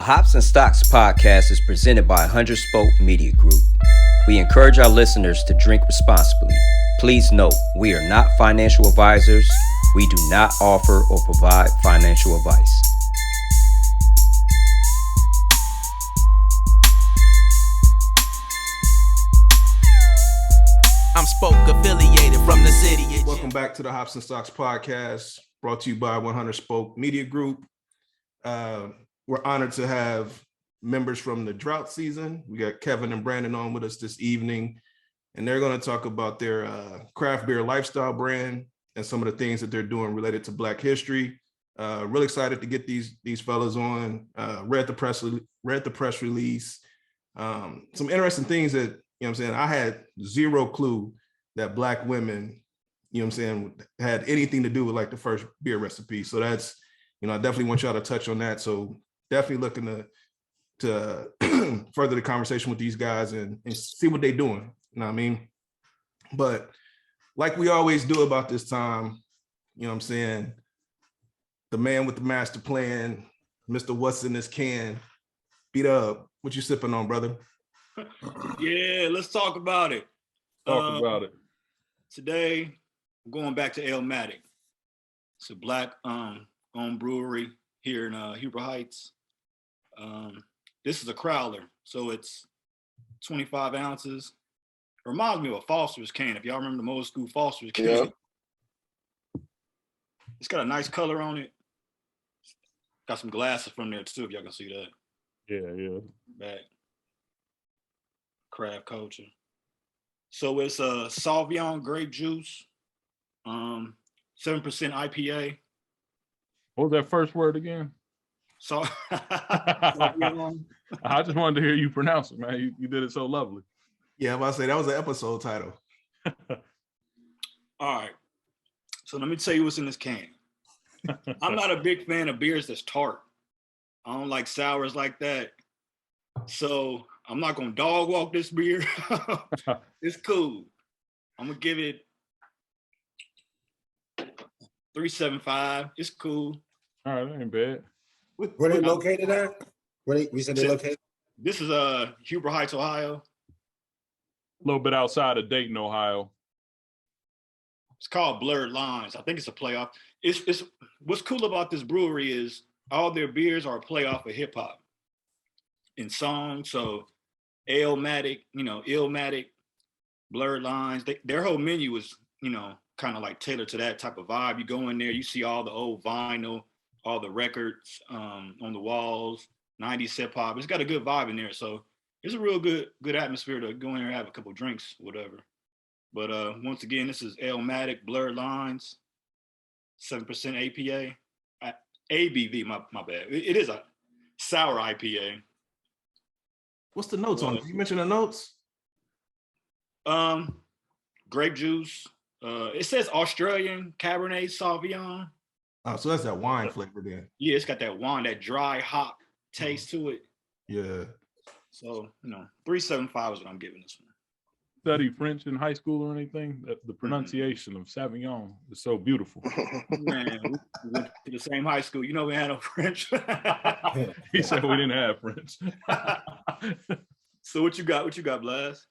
Hops and Stocks podcast is presented by 100 Spoke Media Group. We encourage our listeners to drink responsibly. Please note, we are not financial advisors. We do not offer or provide financial advice. I'm Spoke affiliated from the city. Welcome back to the Hops and Stocks podcast, brought to you by 100 Spoke Media Group. We're honored to have members from the Draught season. We got Kevin and Branden on with us this evening, and they're going to talk about their craft beer lifestyle brand and some of the things that they're doing related to Black history. Really excited to get these fellas on. Read the press release. Some interesting things that, you know what I'm saying, I had zero clue that Black women, you know what I'm saying, had anything to do with like the first beer recipe. So that's, you know, I definitely want y'all to touch on that. So definitely looking to further the conversation with these guys and see what they're doing. You know what I mean? But like we always do about this time, you know what I'm saying, the man with the master plan, Mr. What's in this can, beat up. What you sipping on, brother? Yeah, let's talk about it. Talk about it. Today, I'm going back to Alematic. It's a Black Owned Brewery here in Huber Heights. This is a crowler, so it's 25 ounces. It reminds me of a Foster's can, if y'all remember the old school Foster's can. Yeah. It's got a nice color on it. Got some glasses from there too, if y'all can see that. Yeah. Back. Craft culture. So it's a Sauvignon grape juice, 7% IPA. What was that first word again? So I just wanted to hear you pronounce it, man. You did it so lovely. Yeah, I'm about to say that was an episode title. All right. So let me tell you what's in this can. I'm not a big fan of beers that's tart. I don't like sours like that. So I'm not gonna dog walk this beer. It's cool. I'm gonna give it 3.75. It's cool. All right, that ain't bad. Where they located at? We said they located? This is Huber Heights, Ohio. A little bit outside of Dayton, Ohio. It's called Blurred Lines. I think it's a playoff. It's what's cool about this brewery is all their beers are a playoff of hip hop in songs. So Alematic, Illmatic, Blurred Lines. Their whole menu is, kind of like tailored to that type of vibe. You go in there, you see all the old vinyl, all the records on the walls, 90s hip hop. It's got a good vibe in there. So it's a real good atmosphere to go in there and have a couple drinks, whatever. But once again, this is Alematic, Blurred Lines, 7% APA. ABV, my bad. It is a sour IPA. What's the notes on it? You mentioned the notes? Grape juice. It says Australian Cabernet Sauvignon. Oh, so that's that wine flavor then. Yeah, it's got that wine, that dry hop taste to it. Yeah. So, 3.75 is what I'm giving this one. Study French in high school or anything? The pronunciation of Sauvignon is so beautiful. Man, we went to the same high school. We had no French. He said we didn't have French. So what you got? What you got, Blas?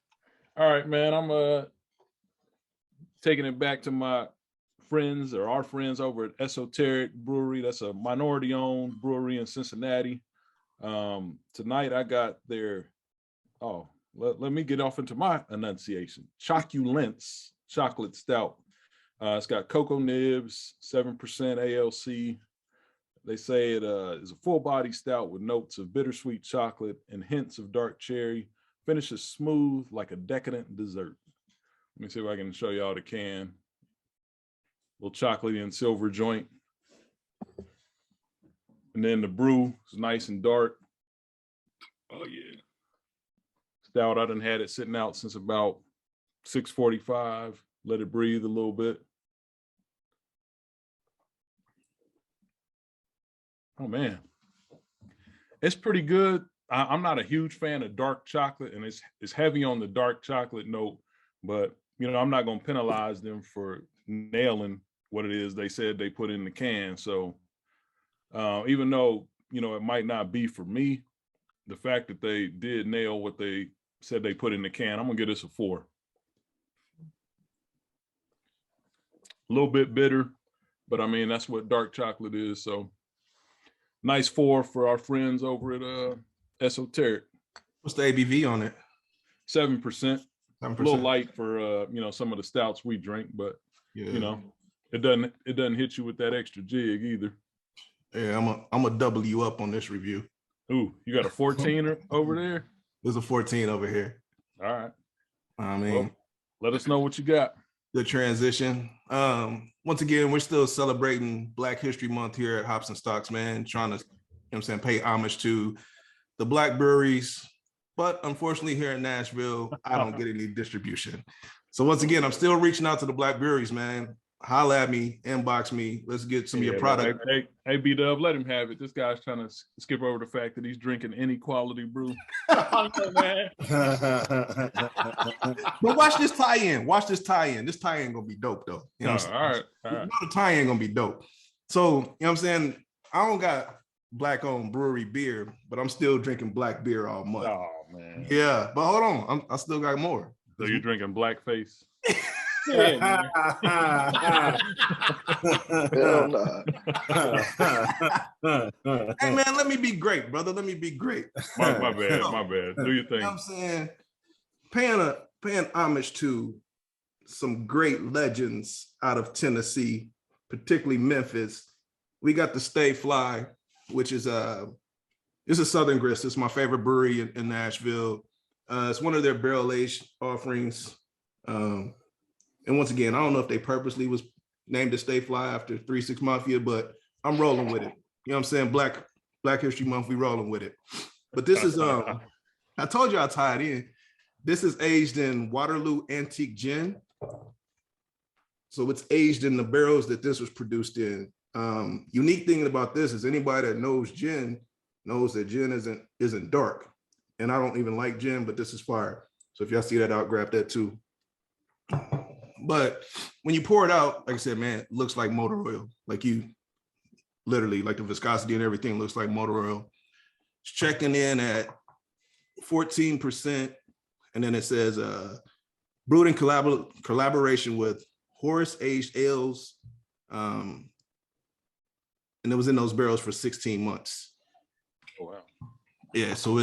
All right, man. I'm taking it back to my friends or our friends over at Esoteric Brewery. That's a minority-owned brewery in Cincinnati. Tonight I got their let me get off into my enunciation. Choculence chocolate stout. It's got cocoa nibs, 7% ALC. They say it is a full body stout with notes of bittersweet chocolate and hints of dark cherry. Finishes smooth like a decadent dessert. Let me see if I can show y'all the can. A little chocolatey and silver joint. And then the brew is nice and dark. Oh, yeah. Stout, I done had it sitting out since about 6:45. Let it breathe a little bit. Oh, man. It's pretty good. I'm not a huge fan of dark chocolate, and it's heavy on the dark chocolate note, but, I'm not going to penalize them for nailing what it is they said they put in the can. So even though it might not be for me. The fact that they did nail what they said they put in the can, I'm gonna give this a 4. A little bit bitter, but I mean, that's what dark chocolate is. So nice 4 for our friends over at Esoteric. What's the ABV on it? 7%. 7%. A little light for some of the stouts we drink, but Yeah. it doesn't hit you with that extra jig either. Yeah, I'm gonna double you up on this review. Ooh, you got a 14er over there? There's a 14 over here. All right. I mean, Well, let us know what you got. the transition. Once again, we're still celebrating Black History Month here at Hops and Stocks, man. Trying to, pay homage to the Black breweries. But unfortunately, here in Nashville, I don't get any distribution. So once again, I'm still reaching out to the Black breweries, man. Holla at me, inbox me. Let's get some of your product. Hey, B-Dub, let him have it. This guy's trying to skip over the fact that he's drinking any quality brew. Man. But watch this tie-in. This tie-in gonna be dope, though. You know what I'm saying? All right. You know the tie-in gonna be dope. So, you know what I'm saying? I don't got Black Owned Brewery beer, but I'm still drinking black beer all month. Oh, man. Yeah, but hold on. I still got more. So you're drinking blackface? Yeah, man. Hell nah. Hey, man, let me be great, brother. Let me be great. My bad. Do your You thing. know what I'm saying? Paying homage to some great legends out of Tennessee, particularly Memphis. We got the Stay Fly, which is it's a Southern Grist. It's my favorite brewery in Nashville. It's one of their barrel aged offerings. And once again, I don't know if they purposely was named the Stay Fly after 3 6 Mafia, but I'm rolling with it. You know what I'm saying? Black History Month, we rolling with it. But this is I told you I tied in. This is aged in Waterloo Antique Gin. So it's aged in the barrels that this was produced in. Unique thing about this is anybody that knows gin knows that gin isn't dark. And I don't even like gin, but this is fire. So if y'all see that out, grab that too. But when you pour it out, like I said, man, it looks like motor oil. Like you literally, like the viscosity and everything looks like motor oil. It's checking in at 14%. And then it says brewed in collaboration with Horace Aged Ales. And it was in those barrels for 16 months. Oh, wow. Yeah, so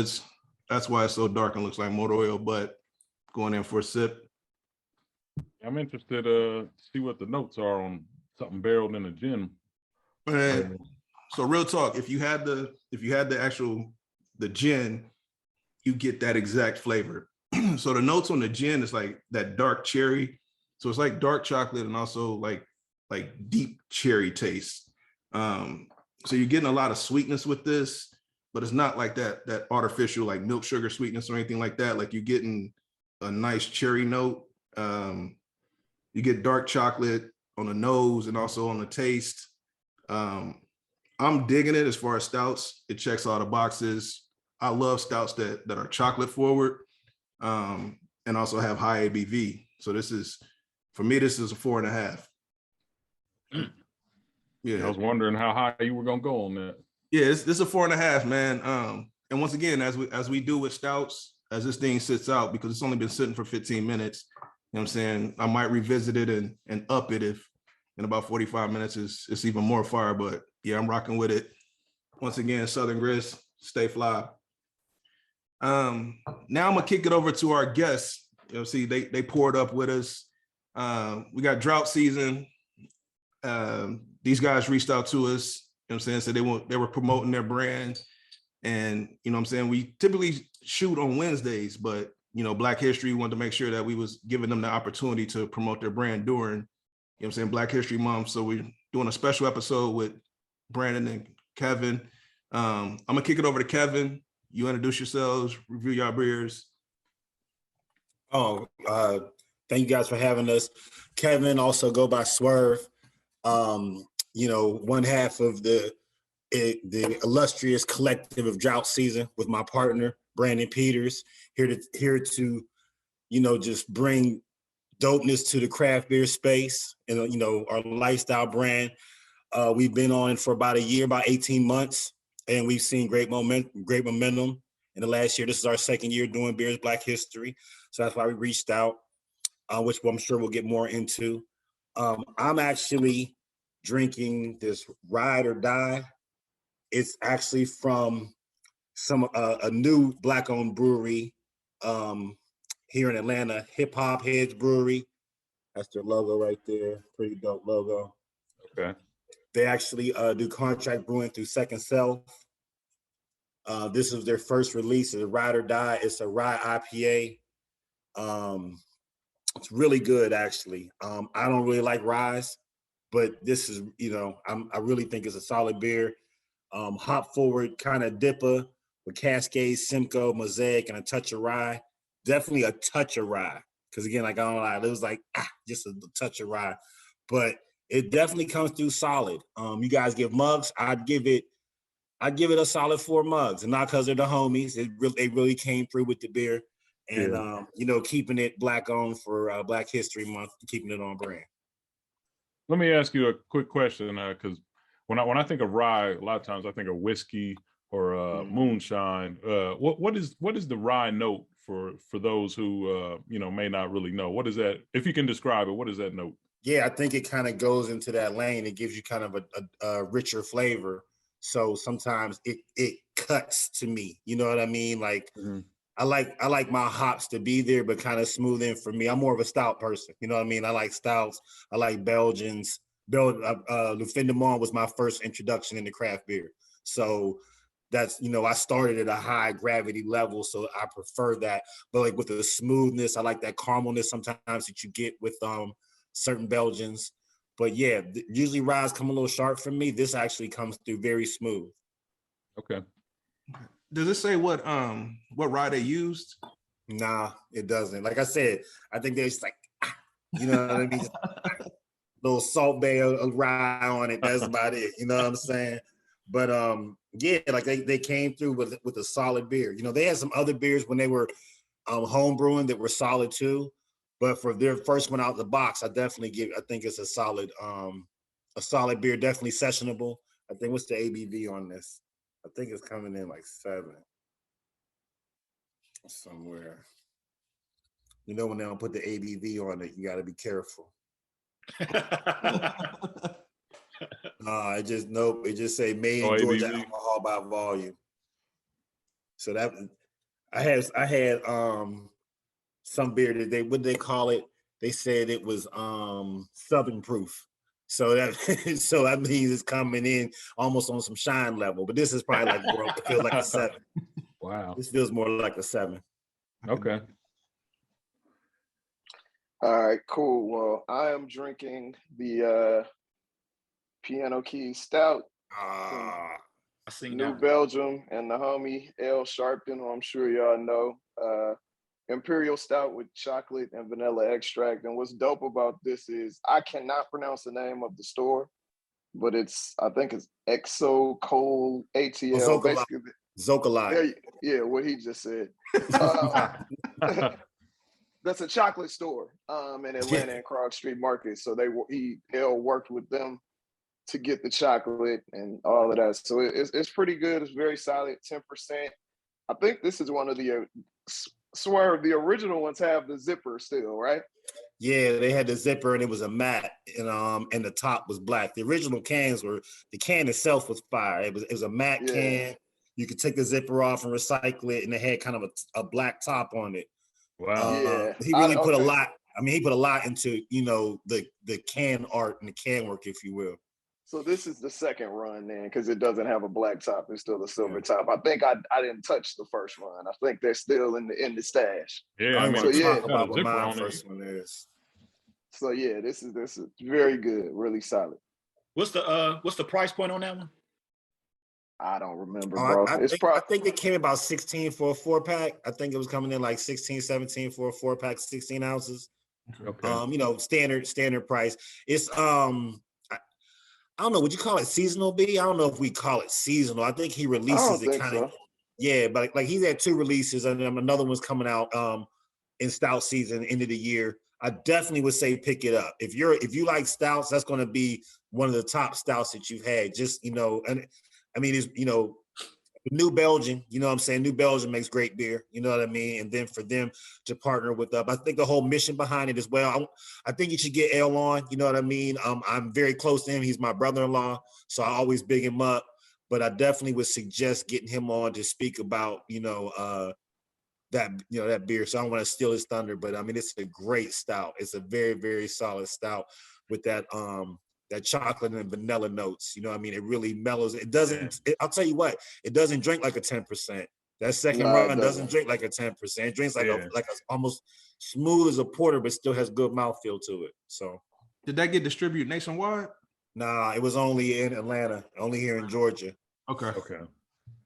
that's why it's so dark and looks like motor oil, but going in for a sip. I'm interested to see what the notes are on something barreled in a gin. And so real talk, if you had the gin, you get that exact flavor. So the notes on the gin is like that dark cherry. So it's like dark chocolate and also like deep cherry taste. So you're getting a lot of sweetness with this, but it's not like that artificial like milk sugar sweetness or anything like that. Like you're getting a nice cherry note. You get dark chocolate on the nose and also on the taste. I'm digging it as far as stouts. It checks all the boxes. I love stouts that are chocolate forward and also have high ABV. So for me, this is a 4.5. Yeah, I was wondering how high you were gonna go on that. Yeah, this is a 4.5, man. And once again, as we do with stouts, as this thing sits out, because it's only been sitting for 15 minutes, you know what I'm saying? I might revisit it and up it if in about 45 minutes it's even more fire. But yeah, I'm rocking with it. Once again, Southern Grist, Stay Fly. Now I'm gonna kick it over to our guests. You know, see, they poured up with us. We got drought season. These guys reached out to us, you know what I'm saying? So they were promoting their brand. And you know what I'm saying? We typically shoot on Wednesdays, but you know, Black History wanted to make sure that we was giving them the opportunity to promote their brand during, you know what I'm saying, Black History Month. So we're doing a special episode with Branden and Kevin. I'm gonna kick it over to Kevin. You introduce yourselves, review your beers. Thank you guys for having us. Kevin, also go by Swerve. One half of the illustrious collective of Drought Season with my partner, Brandon Peters, here to just bring dopeness to the craft beer space and, our lifestyle brand. We've been on for about a year, about 18 months. and we've seen great momentum in the last year. This is our second year doing Beers Black History, so that's why we reached out, which I'm sure we'll get more into. I'm actually drinking this Ride or Die. It's actually from a new Black owned brewery here in Atlanta, Hip Hop Heads Brewery. That's their logo right there. Pretty dope logo. Okay. They actually do contract brewing through Second Self. This is their first release. It's a Ride or Die. It's a rye IPA. It's really good, actually. I don't really like ryes, but this is, I really think it's a solid beer. Hop forward, kind of dipper with Cascade, Simcoe, Mosaic, and a touch of rye. Definitely a touch of rye. Because again, like I don't lie, it was like just a touch of rye. But it definitely comes through solid. You guys give mugs, I'd give it a solid 4 mugs, and not because they're the homies. They really came through with the beer, and keeping it Black owned for Black History Month, keeping it on brand. Let me ask you a quick question, because when I think of rye, a lot of times I think of whiskey or moonshine. What is the rye note for those who may not really know? What is that? If you can describe it, what is that note? Yeah, I think it kind of goes into that lane. It gives you kind of a richer flavor. So sometimes it cuts to me. You know what I mean? Like I like my hops to be there, but kind of smooth in for me. I'm more of a stout person. You know what I mean? I like stouts. I like Belgians. Le Fin de Monde was my first introduction into craft beer. So that's, I started at a high gravity level, so I prefer that. But like with the smoothness, I like that caramelness sometimes that you get with certain Belgians. But yeah, usually ryes come a little sharp for me. This actually comes through very smooth. Okay. Does it say what rye they used? Nah, it doesn't. Like I said, I think they're just like, you know what I mean? Little Salt Bay rye on it. That's about it. You know what I'm saying? But yeah, like they came through with a solid beer. They had some other beers when they were home brewing that were solid too. But for their first one out the box, I think it's a solid beer, definitely sessionable. I think what's the ABV on this? I think it's coming in like 7 somewhere. When they don't put the ABV on it, you got to be careful. It just say made in Georgia ABV. alcohol by volume. So that I had some beer that what they call it? They said it was Southern proof. So that means it's coming in almost on some shine level. But this is probably like it feels like a 7. Wow. This feels more like a 7. Okay. All right, cool. Well, I am drinking the Piano Key Stout. I seen New that. Belgium and the homie L Sharpton, who I'm sure y'all know. Imperial Stout with chocolate and vanilla extract. And what's dope about this is I cannot pronounce the name of the store, but I think it's Exo Coal ATL. Basically, Zokalai. Yeah, what he just said. That's a chocolate store in Atlanta and Krog Street Market. So L worked with them to get the chocolate and all of that. So it's pretty good. It's very solid, 10%. I think this is one of the the original ones have the zipper still, right? Yeah, they had the zipper and it was a matte, and the top was black. The original the can itself was fire. It was a matte can. You could take the zipper off and recycle it, and it had kind of a black top on it. Wow. He really put a lot. I mean, he put a lot into the can art and the can work, if you will. So this is the second run then, because it doesn't have a black top; it's still a silver top. I think I didn't touch the first run. I think they're still in the stash. Yeah, I mean, talk about what my first one is. So yeah, this is very good, really solid. What's the price point on that one? I don't remember, bro. I think it came about 16 for a 4-pack. I think it was coming in like 16, 17 for a 4-pack, 16 ounces. Okay. Standard price. It's I don't know. Would you call it seasonal, B? I don't know if we call it seasonal. I think he releases it kind of. So. Yeah, but like he's had 2 releases, and then another one's coming out in stout season, end of the year. I definitely would say pick it up. If you like stouts, that's going to be one of the top stouts that you've had. Just and I mean, it's New Belgium, you know what I'm saying? New Belgium makes great beer, you know what I mean? And then for them to partner with I think the whole mission behind it as well. I think you should get L on, you know what I mean? I'm very close to him. He's my brother-in-law, so I always big him up. But I definitely would suggest getting him on to speak about, that beer. So I don't want to steal his thunder, but I mean, it's a great stout. It's a very, very solid stout with that chocolate and vanilla notes. You know what I mean? It really mellows. It doesn't, I'll tell you what, it doesn't drink like a 10%. That second run doesn't drink like a 10%. It drinks like a almost smooth as a porter, but still has good mouthfeel to it. So did that get distributed nationwide? Nah, it was only in Atlanta, only here in Georgia. Okay.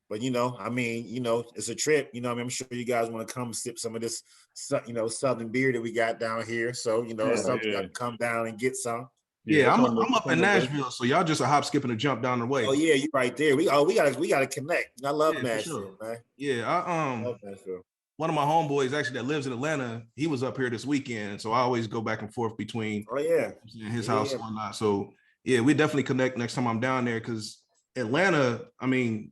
But I mean, it's a trip. I mean, I'm sure you guys want to come sip some of this, Southern beer that we got down here. So it's something you got to come down and get some. Yeah, I'm up in Nashville, so y'all just a hop, skip, and a jump down the way. Oh yeah, you right there. We gotta connect. I love Nashville, man. Yeah, I love Nashville. One of my homeboys actually that lives in Atlanta, he was up here this weekend, so I always go back and forth between his house and whatnot. So yeah, we definitely connect next time I'm down there, because Atlanta, I mean,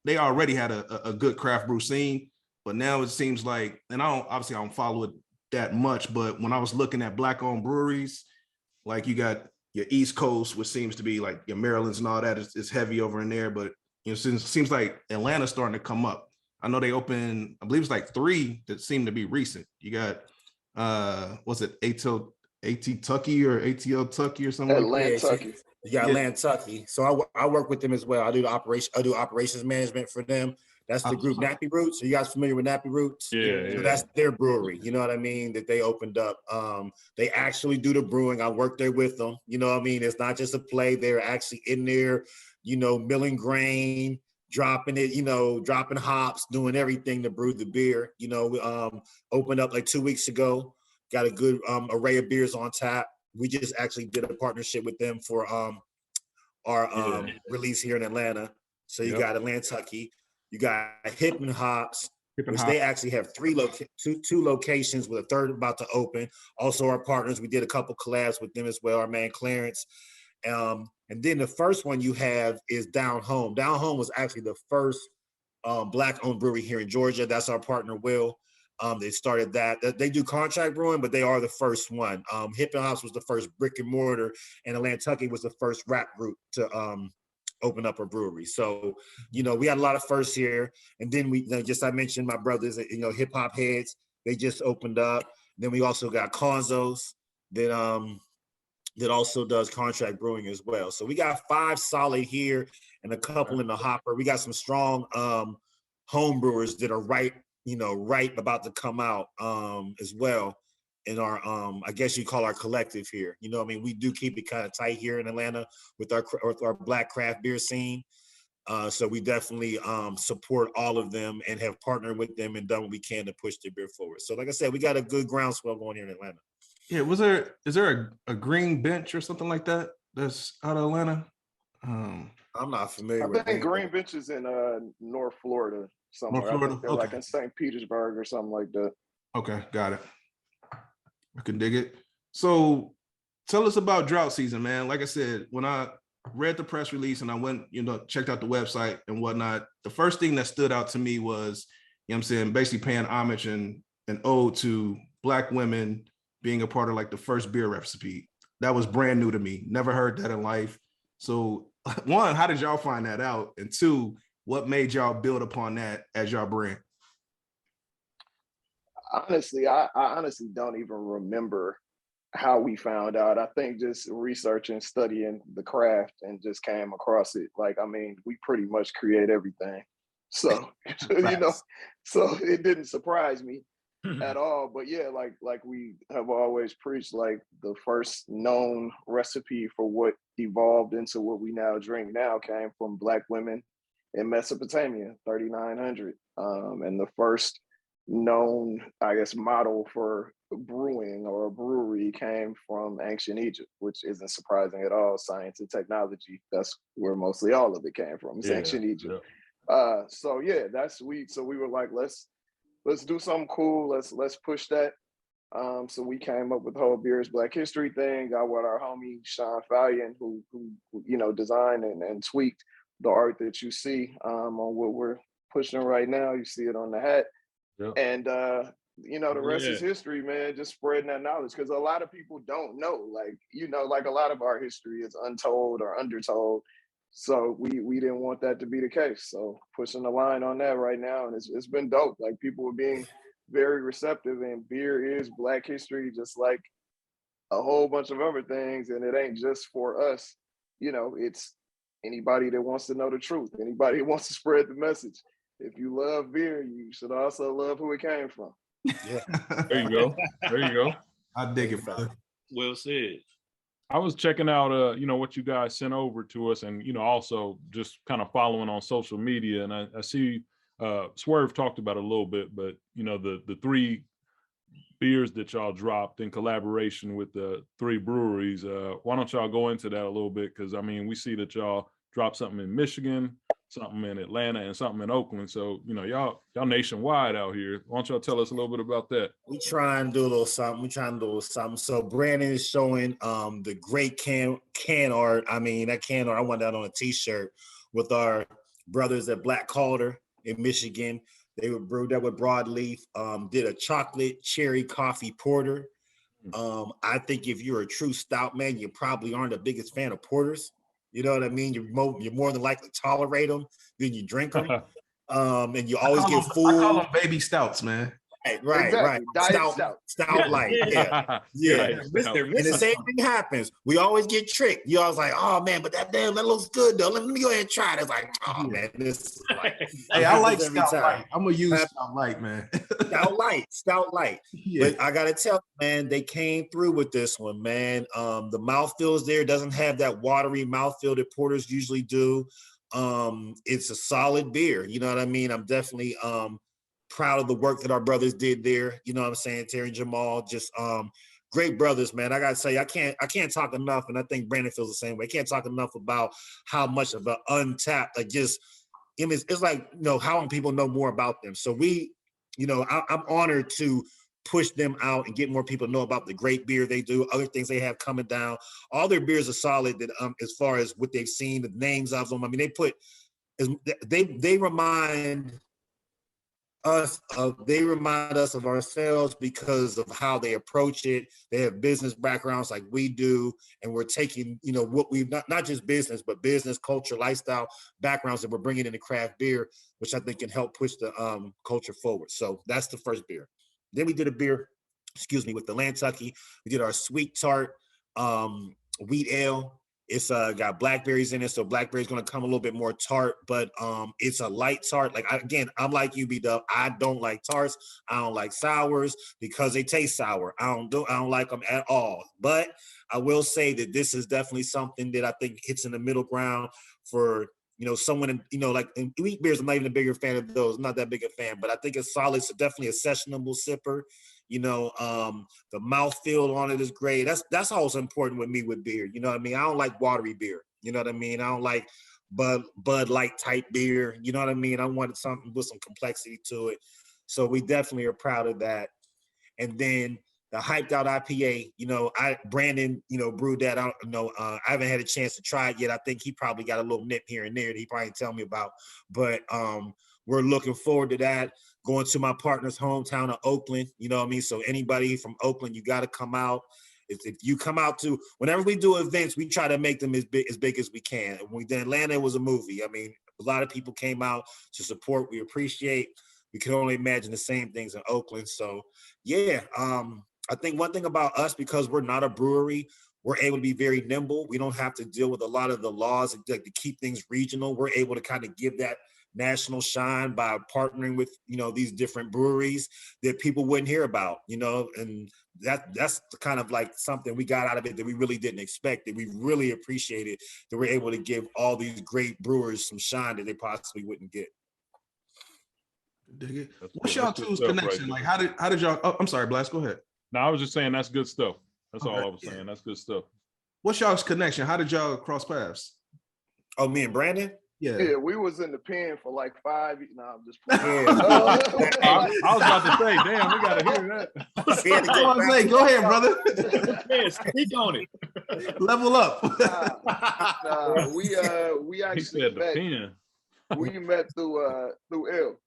they already had a good craft brew scene, but now it seems like, and I don't follow it that much, but when I was looking at Black Owned Breweries, like you got your East Coast, which seems to be like your Maryland's and all that is heavy over in there, but it seems like Atlanta's starting to come up. I know they opened, I believe it's like 3 that seem to be recent. You got what's it, AT Tucky or ATL Tucky or something like that? Tucky. You got Tucky. So I work with them as well. I do operations management for them. That's the group Nappy Roots. Are you guys familiar with Nappy Roots? Yeah. So that's their brewery. You know what I mean? That they opened up. They actually do the brewing. I work there with them. You know what I mean? It's not just a play. They're actually in there, milling grain, dropping it, dropping hops, doing everything to brew the beer. Opened up like 2 weeks ago. Got a good array of beers on tap. We just actually did a partnership with them for our release here in Atlanta. So you got Atlantucky. You got Hip and Hops, they actually have two locations with a third about to open. Also our partners, we did a couple collabs with them as well, our man Clarence. And then the first one you have is Down Home. Down Home was actually the first Black owned brewery here in Georgia. That's our partner, Will. They started that. They do contract brewing, but they are the first one. Hip and Hops was the first brick and mortar, and Atlantucky was the first rap group to open up a brewery. So, we had a lot of firsts here. And then I mentioned my brothers, hip hop heads, they just opened up. Then we also got Conzos that also does contract brewing as well. So we got 5 solid here and a couple in the hopper. We got some strong home brewers that are right about to come out as well in our I guess you call our collective here. I mean, we do keep it kind of tight here in Atlanta with our Black craft beer scene. So we definitely support all of them and have partnered with them and done what we can to push their beer forward. So like I said, we got a good groundswell going here in Atlanta. Yeah, is there a green bench or something like that that's out of Atlanta? I'm not familiar with I think Green Bench is in North Florida somewhere. I think they're like in St. Petersburg or something like that. Okay, got it. I can dig it. So tell us about drought season, man. Like I said, when I read the press release and I went, checked out the website and whatnot, the first thing that stood out to me was, basically paying homage and an ode to Black women being a part of like the first beer recipe. That was brand new to me. Never heard that in life. So 1, how did y'all find that out? And 2, what made y'all build upon that as y'all brand? Honestly, I honestly don't even remember how we found out. I think just researching, studying the craft and just came across it. Like, I mean, we pretty much create everything. So, so it didn't surprise me at all. But yeah, like we have always preached, like the first known recipe for what evolved into what we now drink now came from Black women in Mesopotamia, 3900. And the first known, I guess, model for brewing or a brewery came from ancient Egypt, which isn't surprising at all. Science and technology, that's where mostly all of it came from. It's ancient Egypt. So yeah, that's sweet. So we were like, let's do something cool. Let's push that. So we came up with the whole Beers Black History thing. Got with our homie Sean Fallion, who designed and tweaked the art that you see on what we're pushing right now. You see it on the hat. Yep. And the rest is history, man. Just spreading that knowledge, because a lot of people don't know. Like a lot of our history is untold or undertold. So we didn't want that to be the case. So pushing the line on that right now, and it's been dope. Like, people are being very receptive, and beer is Black history, just like a whole bunch of other things. And it ain't just for us. It's anybody that wants to know the truth, anybody that wants to spread the message. If you love beer, you should also love who it came from. Yeah. There you go. There you go. I dig it, brother. Well said. I was checking out, what you guys sent over to us, and also just kind of following on social media. And I see Swerve talked about it a little bit, but the 3 beers that y'all dropped in collaboration with the 3 breweries. Why don't y'all go into that a little bit? Because we see that y'all dropped something in Michigan, something in Atlanta, and something in Oakland. So y'all nationwide out here. Why don't y'all tell us a little bit about that? We try and do a little something. So Branden is showing the great can art. That can art, I want that on a t-shirt with our brothers at Black Calder in Michigan. They were brewed that with broadleaf, did a chocolate cherry coffee porter. I think if you're a true stout man, you probably aren't the biggest fan of porters. You know what I mean? You're more than likely to tolerate them than you drink them. And you always get full. I call them baby stouts, man. Right. Diet Stout light. Yeah. And the same thing happens. We always get tricked. You always like, oh man, but that looks good though. Let me go ahead and try it. It's like, oh man, this is like, hey, I like Stout Light. I'm gonna use Stout Light, man. Stout Light. Yeah. But I gotta tell you, man, they came through with this one, man. The mouthfeel's there. It doesn't have that watery mouthfeel that porters usually do. It's a solid beer. You know what I mean? I'm definitely proud of the work that our brothers did there. You know what I'm saying? Terry and Jamal, just great brothers, man. I gotta say, I can't talk enough, and I think Branden feels the same way. I can't talk enough about how much of an untapped, it's like, how people know more about them. So I'm honored to push them out and get more people to know about the great beer they do, other things they have coming down. All their beers are solid that as far as what they've seen, the names of them. They remind us of ourselves because of how they approach it. They have business backgrounds like we do, and we're taking what we've not just business, but business, culture, lifestyle backgrounds that we're bringing into craft beer, which I think can help push the culture forward. So that's the first beer. Then we did a beer, with the Lantucky. We did our sweet tart wheat ale. It's got blackberries in it, so blackberry's gonna come a little bit more tart, but it's a light tart. I'm like you, B-Dub. I don't like tarts. I don't like sours because they taste sour. I don't like them at all. But I will say that this is definitely something that I think hits in the middle ground for someone, in wheat beers. I'm not even a bigger fan of those. I'm not that big a fan, but I think it's solid. It's definitely a sessionable sipper. The mouthfeel on it is great. That's also important with me with beer. You know what I mean? I don't like watery beer. You know what I mean? I don't like Bud Light type beer. You know what I mean? I wanted something with some complexity to it. So we definitely are proud of that. And then the Hyped Out IPA, Branden, brewed that out. I haven't had a chance to try it yet. I think he probably got a little nip here and there that he probably tell me about. But we're looking forward to that. Going to my partner's hometown of Oakland, you know what I mean? So anybody from Oakland, you got to come out. If you come out to, whenever we do events, we try to make them as big as we can. When we did Atlanta, it was a movie. A lot of people came out to support. We appreciate. We can only imagine the same things in Oakland. So yeah, I think one thing about us, because we're not a brewery, we're able to be very nimble. We don't have to deal with a lot of the laws to keep things regional. We're able to kind of give that national shine by partnering with these different breweries that people wouldn't hear about, and that's kind of like something we got out of it that we really didn't expect, that we really appreciated, that we're able to give all these great brewers some shine that they possibly wouldn't get. Dig it. What's y'all two's connection? Like, how did y'all? Oh, I'm sorry, Blast. Go ahead. No, I was just saying that's good stuff. That's all I was saying. That's good stuff. What's y'all's connection? How did y'all cross paths? Oh, me and Branden? Yeah, we was in the pen for like 5 years. I'm just playing. I was about to say, damn, we gotta hear that. Go ahead, brother. Speak on it. Level up. We He actually said the met. pen. We met through L.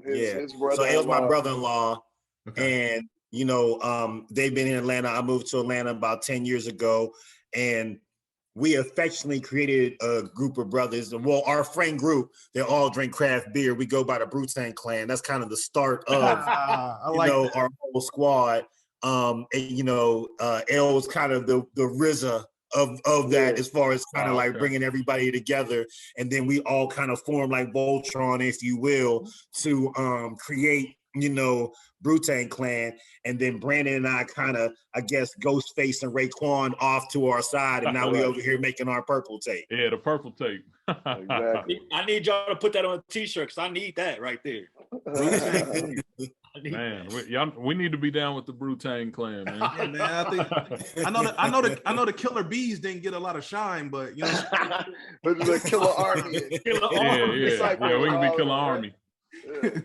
His brother. So L's my brother-in-law, Okay. and they've been in Atlanta. I moved to Atlanta about 10 years ago, and we affectionately created a group of brothers. Well, our friend group, they all drink craft beer. We go by the Brewing Clan. That's kind of the start of our whole squad. And L was kind of the RZA of that, as far as kind of like bringing everybody together, and then we all kind of form like Voltron, if you will, to create Brewing Clan. And then Branden and I kind of, I guess, Ghostface and Raekwon off to our side, and now we over here making our purple tape. Yeah, the purple tape. Exactly. I need y'all to put that on a t-shirt because I need that right there. Man, we need to be down with the Brewing Clan, man. Yeah, man. I know the Killer Bees didn't get a lot of shine, but But the Killer Army. Yeah, we can be Killer Army. Yeah.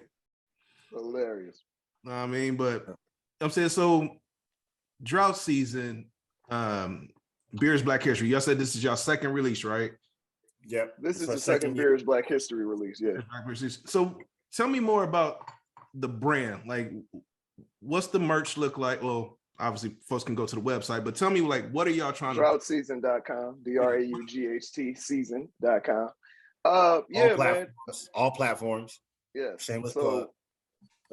Hilarious. I mean, but I'm saying, so drought season, Beer's Black History. Y'all said this is your second release, right? Yep. This is the second Beer's Black History release. Yeah. So tell me more about the brand. Like, what's the merch look like? Well, obviously folks can go to the website, but tell me, like, what are y'all trying Droughtseason.com, DRAUGHT season.com. All platforms. Yeah. Shameless plug.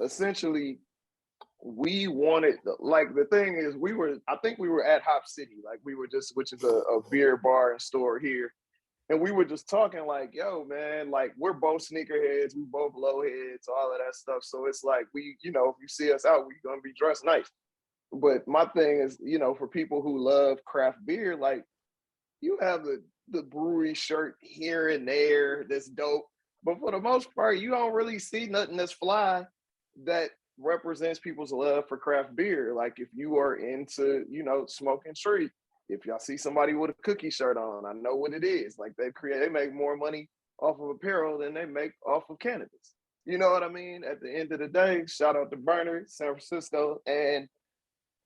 Essentially, we wanted, like, the thing is, I think we were at Hop City, like we were just, which is a beer bar and store here. And we were just talking like, yo, man, like, we're both sneakerheads, we both low heads, all of that stuff. So it's like, we, if you see us out, we're going to be dressed nice. But my thing is, for people who love craft beer, like, you have the brewery shirt here and there that's dope. But for the most part, you don't really see nothing that's fly that represents people's love for craft beer. Like, if you are into, smoking street, if y'all see somebody with a cookie shirt on, I know what it is. Like, they make more money off of apparel than they make off of cannabis. You know what I mean? At the end of the day, shout out to Bernard, San Francisco. And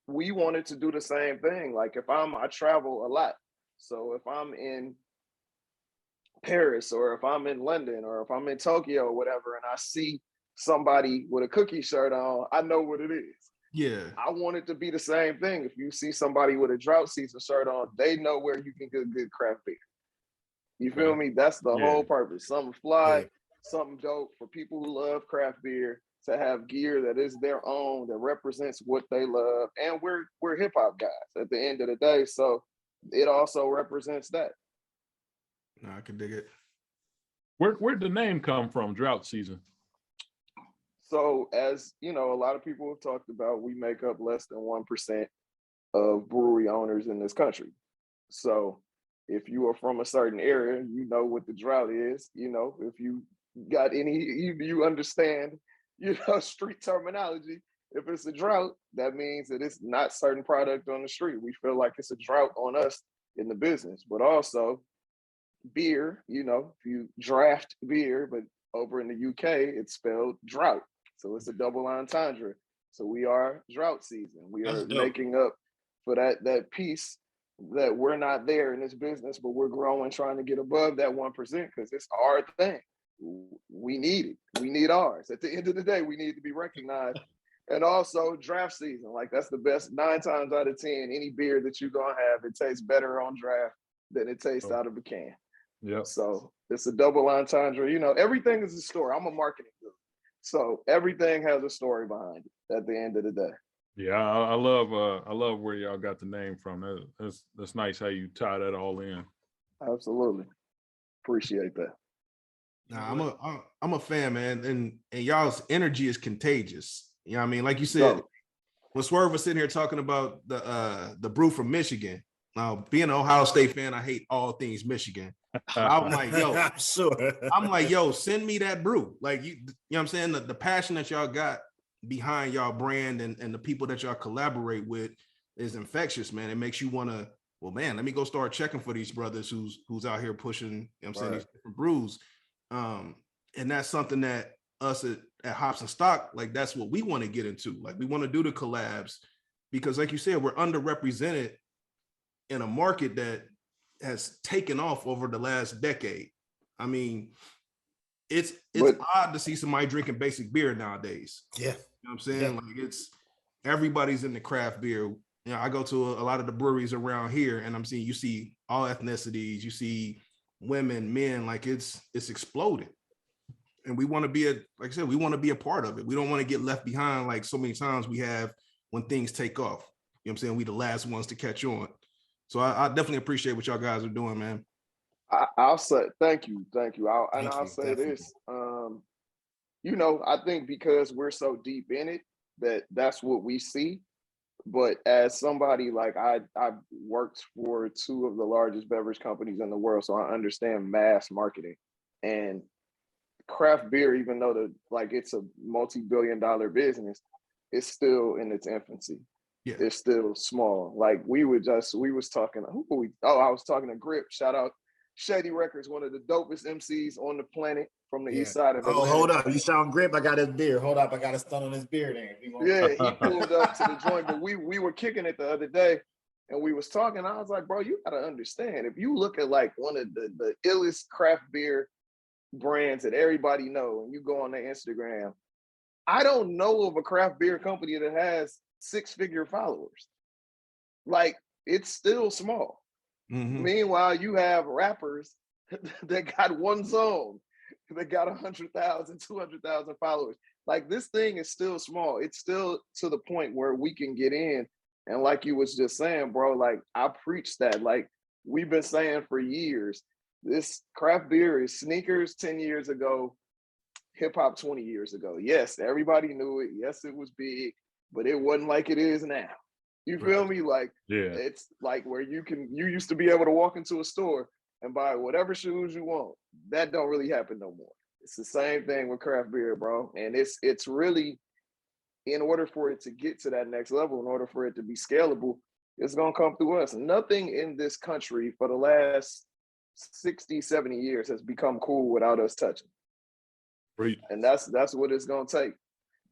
we wanted to do the same thing. Like, I travel a lot. So if I'm in Paris, or if I'm in London, or if I'm in Tokyo or whatever, and I see somebody with a cookie shirt on, I know what it is. Yeah. I want it to be the same thing. If you see somebody with a drought season shirt on, they know where you can get good craft beer. You feel me? That's the whole purpose. Something fly, something dope for people who love craft beer, to have gear that is their own, that represents what they love. And we're hip hop guys at the end of the day. So it also represents that. No, I can dig it. Where'd the name come from, drought season? So, as a lot of people have talked about, we make up less than 1% of brewery owners in this country. So if you are from a certain area, you know what the drought is. If you got you understand, street terminology. If it's a drought, that means that it's not certain product on the street. We feel like it's a drought on us in the business. But also beer, if you draft beer, but over in the UK, it's spelled drought. So it's a double entendre. So we are drought season. We are making up for that piece that we're not there in this business, but we're growing, trying to get above that 1% because it's our thing. We need it. We need ours. At the end of the day, we need to be recognized. And also draft season. Like, that's the best 9 times out of 10, any beer that you're going to have, it tastes better on draft than it tastes out of a can. Yeah. So it's a double entendre. Everything is a story. I'm a marketing dude. So everything has a story behind it at the end of the day. Yeah, I love where y'all got the name from. That's nice how you tie that all in. Absolutely. Appreciate that. Nah, I'm a fan, man. And y'all's energy is contagious. You know what I mean? Like you said, when Swerve was sitting here talking about the brew from Michigan. Now, being an Ohio State fan, I hate all things Michigan. I'm like, yo, send me that brew. Like, you know what I'm saying? The passion that y'all got behind y'all brand and the people that y'all collaborate with is infectious, man. It makes you want to, well, man, let me go start checking for these brothers who's out here pushing, you know what I'm saying, these different brews. And that's something that us at Hops and Stock, like, that's what we want to get into. Like, we want to do the collabs because, like you said, we're underrepresented in a market that has taken off over the last decade. I mean, it's odd to see somebody drinking basic beer nowadays. Yeah. You know what I'm saying? Like it's everybody's in the craft beer. You know, I go to a lot of the breweries around here and you see all ethnicities, you see women, men, like it's exploded. And we want to be like I said, we want to be a part of it. We don't want to get left behind like so many times we have when things take off. You know what I'm saying? We the last ones to catch on. So I definitely appreciate what y'all guys are doing, man. I'll say thank you. I'll say this. You know, I think because we're so deep in it, that's what we see. But as somebody like I've worked for two of the largest beverage companies in the world, so I understand mass marketing. And craft beer, even though it's a multi-billion-dollar business, it's still in its infancy. Yeah. It's still small. Like I was talking to Grip. Shout out Shady Records, one of the dopest MCs on the planet from the east side of Atlanta. Hold up. You sound Grip. I got his beer. Hold up. I got a stun on his beer then. Yeah, he pulled up to the joint, but we were kicking it the other day and we was talking. I was like, bro, you gotta understand. If you look at like one of the illest craft beer brands that everybody know, and you go on their Instagram, I don't know of a craft beer company that has 6-figure followers. Like, it's still small. Mm-hmm. Meanwhile, you have rappers that got one song that got 100,000, 200,000 followers. Like, this thing is still small. It's still to the point where we can get in. And like you was just saying, bro, like I preach that. Like we've been saying for years, this craft beer is sneakers 10 years ago, hip hop 20 years ago. Yes, everybody knew it. Yes, it was big, but it wasn't like it is now. You feel me? Like, it's like where you used to be able to walk into a store and buy whatever shoes you want. That don't really happen no more. It's the same thing with craft beer, bro. And it's really, in order for it to get to that next level, in order for it to be scalable, it's going to come through us. Nothing in this country for the last 60, 70 years has become cool without us touching. Great. And that's what it's going to take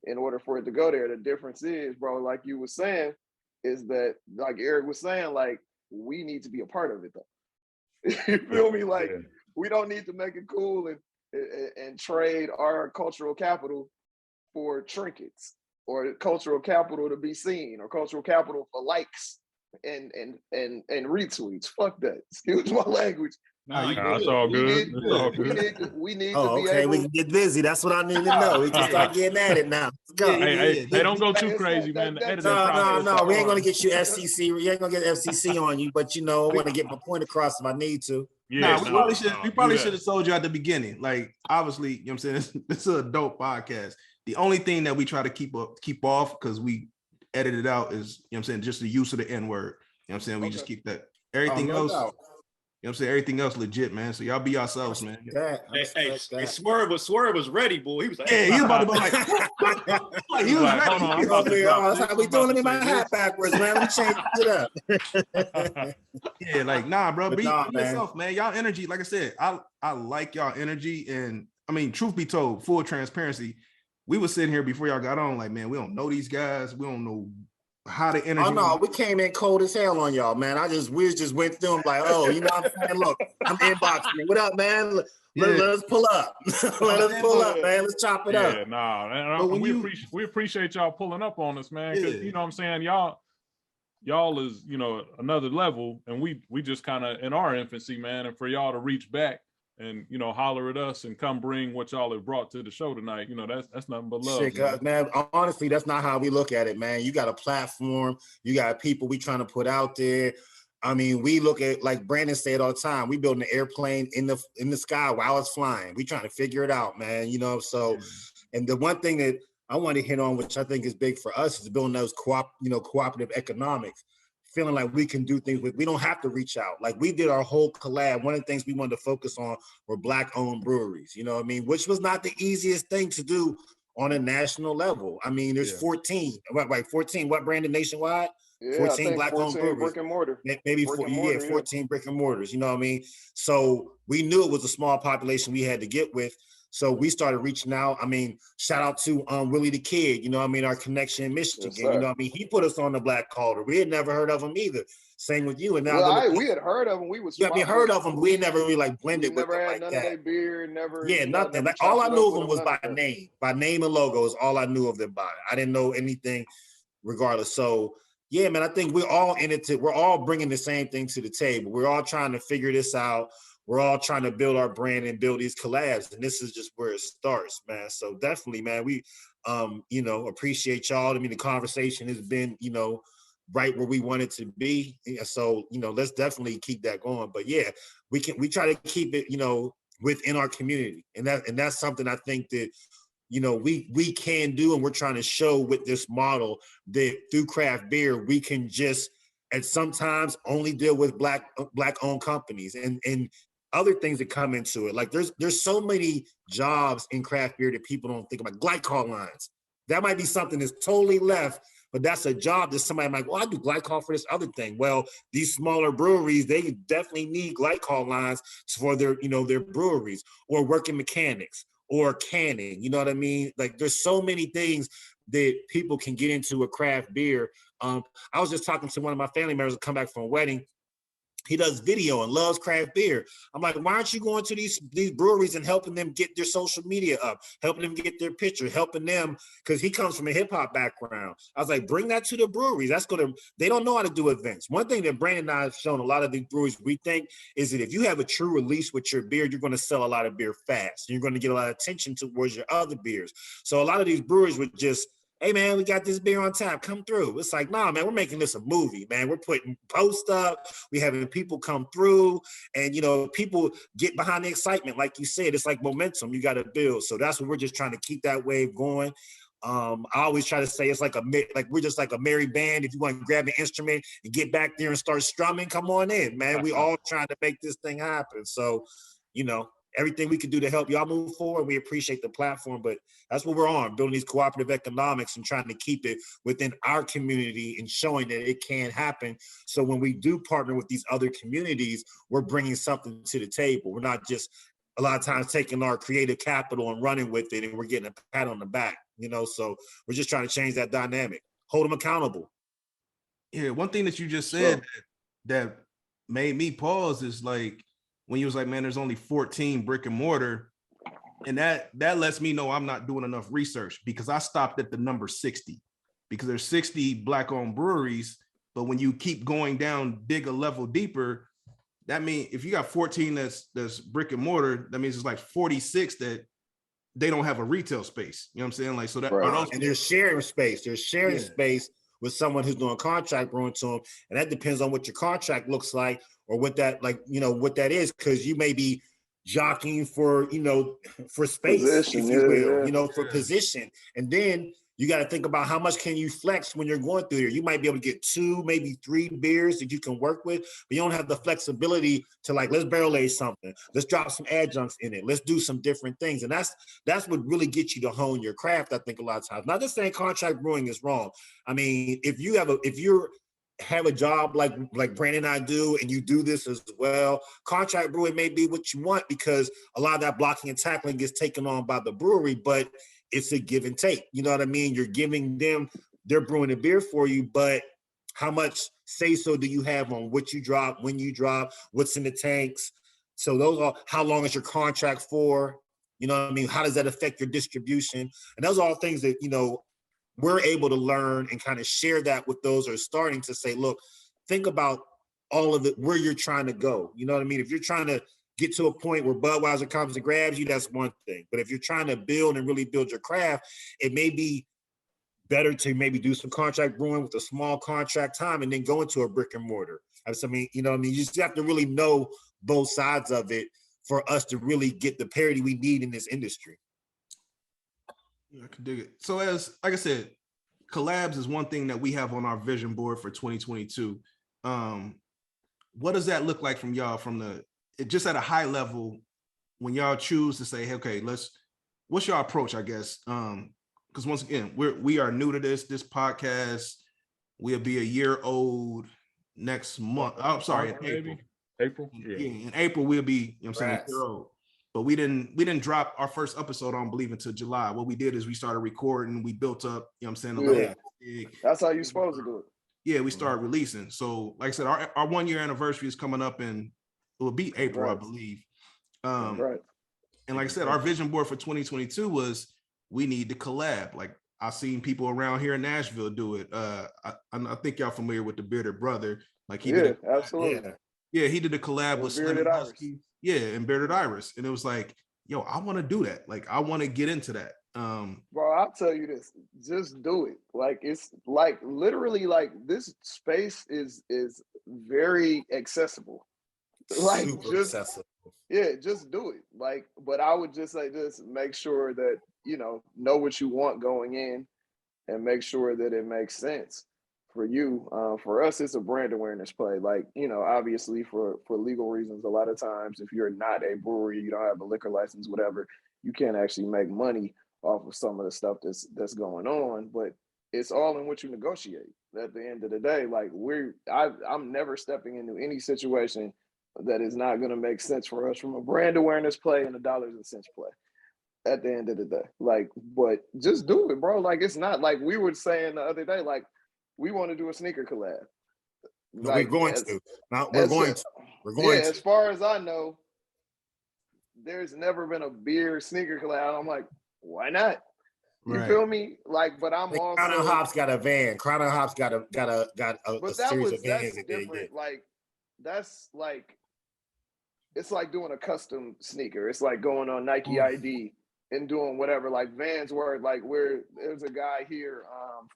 in order for it to go there. The difference is, bro, like you were saying, is that, like Eric was saying, like, we need to be a part of it, though. You feel me? Like, we don't need to make it cool and trade our cultural capital for trinkets, or cultural capital to be seen, or cultural capital for likes and retweets. Fuck that. Excuse my language. That's all good. We need to be able. We can get busy. That's what I need to know. We can start getting at it now. Let's go. Hey, don't go too crazy, man. No. We ain't gonna get you FCC. We ain't gonna get FCC on you, but I want to get my point across if I need to. Yeah, we probably should have told you at the beginning. Like, obviously, you know what I'm saying, this is a dope podcast. The only thing that we try to keep off, because we edit it out, is, you know what I'm saying, just the use of the N-word. You know what I'm saying? We just keep that. Everything else, you know what I'm saying, everything else legit, man. So y'all be yourselves, man. Hey, Swerve was ready, boy. He was like, he was about to be like, he was like, ready. hold on, that's how we doing. Let me my hat backwards, man. Let me change it up. Yeah, like, nah, bro, be yourself, man. Y'all energy, like I said, I like y'all energy. And I mean, truth be told, full transparency, we were sitting here before y'all got on, like, man, we don't know these guys. We don't know how the energy. Oh no, we came in cold as hell on y'all, man. We just went through them like, oh, you know what I'm saying? Look, I'm inboxing. What up, man? Let us pull up. Let us pull up, man. Let's chop it up. Yeah, nah. We appreciate y'all pulling up on us, man. Because you know what I'm saying, y'all is, another level, and we just kind of in our infancy, man. And for y'all to reach back and holler at us and come bring what y'all have brought to the show tonight, that's nothing but love. Shit, man. Honestly, that's not how we look at it, man. You got a platform, you got people we trying to put out there. I mean, we look at, like Branden said all the time, we building an airplane in the sky while it's flying. We trying to figure it out, man. So, and the one thing that I want to hit on, which I think is big for us, is building those cooperative economics. Feeling like we can do things we don't have to reach out. Like we did our whole collab. One of the things we wanted to focus on were Black Owned Breweries, which was not the easiest thing to do on a national level. I mean, there's 14, right? 14, what, Branden, nationwide? Yeah, 14 Black Owned Breweries. Brick and mortar. Maybe 14 brick and mortars, you know what I mean? So we knew it was a small population we had to get with. So we started reaching out. I mean, shout out to Willie the Kid, our connection in Michigan. Yes, He put us on the Black Calder. We had never heard of him either. Same with you. And now we had heard of them. We was heard of them. We never really like blended we with never them had like none that. of their beer, never. Yeah, nothing. Like, all I knew of them was by name and logo is all I knew of them by. I didn't know anything regardless. So yeah, man, I think we're all in it. We're all bringing the same thing to the table. We're all trying to figure this out. We're all trying to build our brand and build these collabs. And this is just where it starts, man. So definitely, man, we, appreciate y'all. I mean, the conversation has been, right where we want it to be. So, let's definitely keep that going. But yeah, we try to keep it, within our community. And that's something I think that, we can do. And we're trying to show with this model that through craft beer, we can just at sometimes only deal with black owned companies and other things that come into it. Like there's so many jobs in craft beer that people don't think about. Glycol lines. That might be something that's totally left, but that's a job that somebody might, well, I do glycol for this other thing. Well, these smaller breweries, they definitely need glycol lines for their, their breweries, or working mechanics or canning. You know what I mean? Like there's so many things that people can get into a craft beer. I was just talking to one of my family members who come back from a wedding. He does video and loves craft beer. I'm like, why aren't you going to these breweries and helping them get their social media up, helping them get their picture, helping them, because he comes from a hip hop background. I was like, bring that to the breweries. They don't know how to do events. One thing that Branden and I have shown a lot of these breweries, we think, is that if you have a true release with your beer, you're going to sell a lot of beer fast. You're going to get a lot of attention towards your other beers. So a lot of these breweries would just, hey man, we got this beer on tap, come through. It's like, nah, man, we're making this a movie, man. We're putting posts up, we having people come through, and people get behind the excitement. Like you said, it's like momentum you got to build. So that's what we're just trying to keep that wave going. I always try to say it's like we're just like a merry band. If you want to grab an instrument and get back there and start strumming, come on in, man. We all trying to make this thing happen. So, everything we can do to help y'all move forward, we appreciate the platform, but that's what we're on, building these cooperative economics and trying to keep it within our community and showing that it can happen. So when we do partner with these other communities, we're bringing something to the table. We're not just a lot of times taking our creative capital and running with it and we're getting a pat on the back, so we're just trying to change that dynamic, hold them accountable. Yeah, one thing that you just said that made me pause is like, when you was like, man, there's only 14 brick and mortar. And that lets me know I'm not doing enough research, because I stopped at the number 60, because there's 60 Black owned breweries. But when you keep going down, dig a level deeper, that means if you got 14 that's brick and mortar, that means it's like 46 that they don't have a retail space. You know what I'm saying? Like, so that, right. And they're sharing space. They're sharing space with someone who's doing contract brewing to them. And that depends on what your contract looks like, or what that, what that is. Cause you may be jockeying for, for space, position, if you will, for position. And then you got to think about how much can you flex when you're going through here. You might be able to get 2, maybe 3 beers that you can work with, but you don't have the flexibility to like, let's barrel age something. Let's drop some adjuncts in it. Let's do some different things. And that's what really gets you to hone your craft, I think, a lot of times. Not just saying contract brewing is wrong. I mean, if you have a job like Branden and I do, and you do this as well, contract brewing may be what you want, because a lot of that blocking and tackling gets taken on by the brewery, but it's a give and take. You know what I mean? You're giving them, they're brewing a beer for you, but how much say-so do you have on what you drop, when you drop, what's in the tanks? So those are, how long is your contract for? You know what I mean? How does that affect your distribution? And those are all things that, we're able to learn and kind of share that with those who are starting to say, look, think about all of it, where you're trying to go. You know what I mean? If you're trying to get to a point where Budweiser comes and grabs you, that's one thing. But if you're trying to build and really build your craft, it may be better to maybe do some contract brewing with a small contract time and then go into a brick and mortar. I mean, you know what I mean? You just have to really know both sides of it for us to really get the parity we need in this industry. I can dig it. So like I said, collabs is one thing that we have on our vision board for 2022. What does that look like from y'all, just at a high level, when y'all choose to say, hey, okay, what's your approach, I guess? Because once again, we are new to this podcast. We'll be a year old next month. I'm sorry, in April. Yeah, in April we'll be, a year old. But we didn't drop our first episode, I don't believe, until July. What we did is we started recording, we built up, a little. That's how you're supposed to do it. Yeah, we started releasing. So, like I said, our 1 year anniversary is coming up in, it will be April, I believe. Right. And like I said, our vision board for 2022 was we need to collab. Like I've seen people around here in Nashville do it. I think y'all familiar with the Bearded Brother. Like he did absolutely. Yeah, he did a collab with Slim Bearded and Iris. Husky. Yeah, and Bearded Iris. And it was like, yo, I want to do that. Like I want to get into that. Bro, I'll tell you this, just do it. Like it's like literally like this space is very accessible. Like Super just accessible. yeah, just do it. Like, but I would just say just make sure that you know what you want going in and make sure that it makes sense for you. For us, it's a brand awareness play. Like, you know, obviously for legal reasons, a lot of times if you're not a brewery, you don't have a liquor license, whatever, you can't actually make money off of some of the stuff that's going on. But it's all in what you negotiate. At the end of the day, like I'm never stepping into any situation that is not going to make sense for us from a brand awareness play and a dollars and cents play. At the end of the day, like, but just do it, bro. Like, it's not like we were saying the other day, like, we want to do a sneaker collab. No, Like, we're going to. We're going to. As far as I know, there's never been a beer sneaker collab. I'm like, why not? You feel me? Like, but I'm also Crown and Hops got a van. Crown and Hops got a series of vans that they different. Like, that's like, it's like doing a custom sneaker. It's like going on Nike ID and doing whatever. Like Vans were like there's a guy here,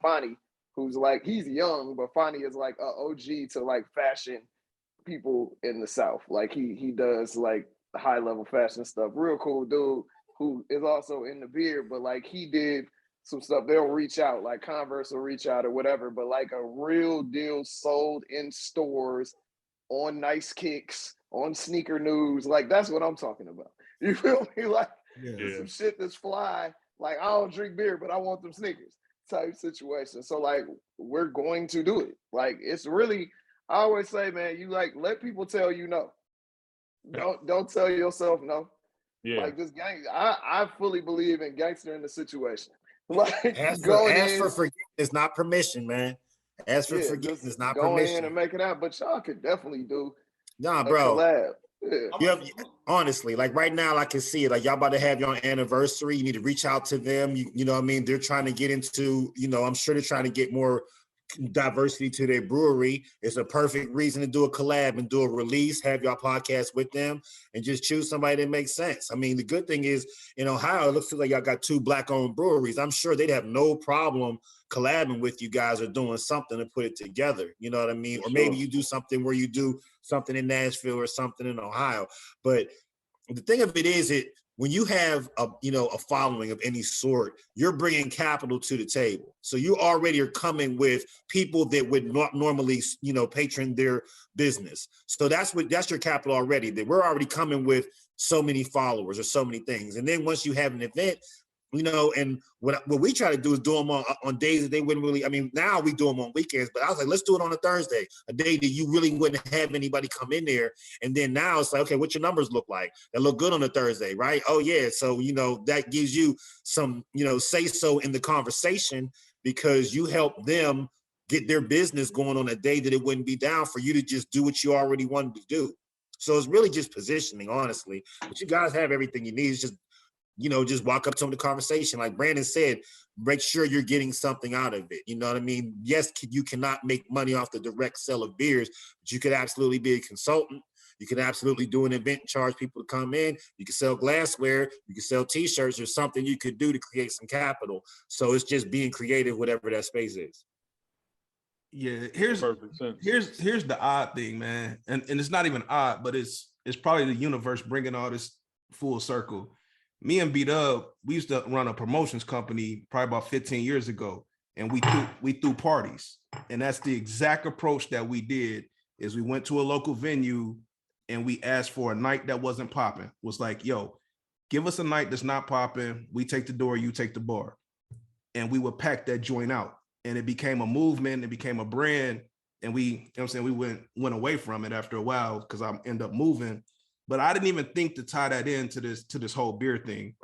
Fonny, who's like, he's young, but Fonny is like a OG to like fashion people in the South. Like he does like high level fashion stuff. Real cool dude who is also in the beer, but like he did some stuff. They'll reach out, like Converse will reach out or whatever, but like a real deal sold in stores on Nice Kicks, on Sneaker News. Like that's what I'm talking about. You feel me? Like some shit that's fly. Like I don't drink beer, but I want them sneakers type situation. So like we're going to do it. Like it's really, I always say, man, you like let people tell you no. Don't tell yourself no. Yeah. Like this gang, I fully believe in gangster in the situation. Like ask for forgiveness, not permission, man. Ask for forgiveness, not go permission. in and make it out. But y'all could definitely do a collab. Yeah. Honestly, like right now, I can see it. Like y'all about to have your anniversary. You need to reach out to them. You know what I mean? They're trying to get into, I'm sure they're trying to get more diversity to their brewery. It's a perfect reason to do a collab and do a release, have your podcast with them and just choose somebody that makes sense. I mean, the good thing is in Ohio, it looks like y'all got 2 Black owned breweries. I'm sure they'd have no problem collabing with you guys or doing something to put it together. You know what I mean? Or maybe you do something where you do something in Nashville or something in Ohio. But the thing of it is when you have a following of any sort, you're bringing capital to the table. So you already are coming with people that would not normally, patron their business. So that's your capital already. That we're already coming with so many followers or so many things. And then once you have an event, and what we try to do is do them on days that they wouldn't really, I mean, now we do them on weekends, but I was like, let's do it on a Thursday, a day that you really wouldn't have anybody come in there. And then now it's like, okay, what your numbers look like? They look good on a Thursday, right? Oh yeah. So, that gives you some, say so in the conversation because you help them get their business going on a day that it wouldn't be down for you to just do what you already wanted to do. So it's really just positioning, honestly, but you guys have everything you need. It's just, just walk up to them, the conversation. Like Branden said, make sure you're getting something out of it. You know what I mean? Yes, you cannot make money off the direct sale of beers, but you could absolutely be a consultant. You could absolutely do an event and charge people to come in. You can sell glassware. You can sell T-shirts or something you could do to create some capital. So it's just being creative, whatever that space is. Yeah, here's the odd thing, man. And it's not even odd, but it's probably the universe bringing all this full circle. Me and B-Dub, we used to run a promotions company probably about 15 years ago, and we threw parties. And that's the exact approach that we did is we went to a local venue and we asked for a night that wasn't popping. Was like, yo, give us a night that's not popping. We take the door, you take the bar. And we would pack that joint out. And it became a movement, it became a brand. And we went away from it after a while because I ended up moving. But I didn't even think to tie that into this whole beer thing.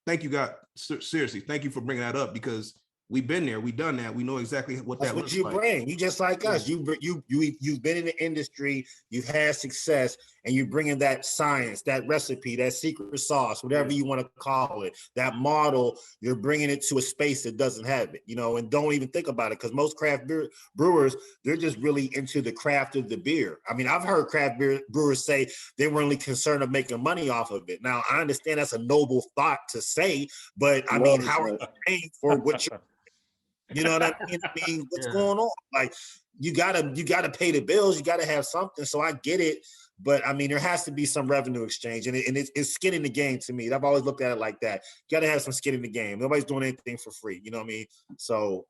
Thank you, God. Seriously, thank you for bringing that up because we've been there, we've done that, we know exactly what That's that what looks you like. bring. You just like us. You've been in the industry. You've had success, and you're bringing that science, that recipe, that secret sauce, whatever you want to call it, that model. You're bringing it to a space that doesn't have it, and don't even think about it, because most craft beer brewers, they're just really into the craft of the beer. I mean, I've heard craft beer brewers say they were only concerned of making money off of it. Now, I understand that's a noble thought to say, but I mean, how are you paying for what you're You know what I mean? What's going on? Like, you gotta pay the bills. You gotta have something. So I get it, but I mean, there has to be some revenue exchange, and it's skin in the game to me. I've always looked at it like that. You gotta have some skin in the game. Nobody's doing anything for free. You know what I mean? So,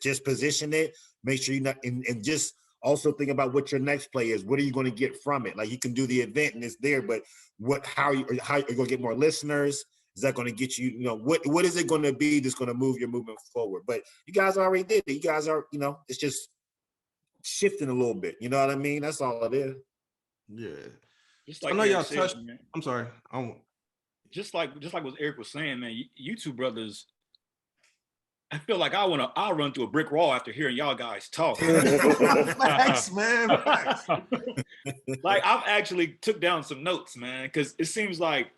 just position it. Make sure you not, and just also think about what your next play is. What are you going to get from it? Like, you can do the event and it's there, but how are you going to get more listeners? Is that going to get you, what is it going to be that's going to move your movement forward? But you guys already did it. You guys are, it's just shifting a little bit. You know what I mean? That's all it is. Yeah. Just like I know Eric y'all said, touched. man. I'm sorry. Just like what Eric was saying, man. You two brothers, I feel like I'll run through a brick wall after hearing y'all guys talk. Facts, man. Facts. Like, I've actually took down some notes, man, because it seems like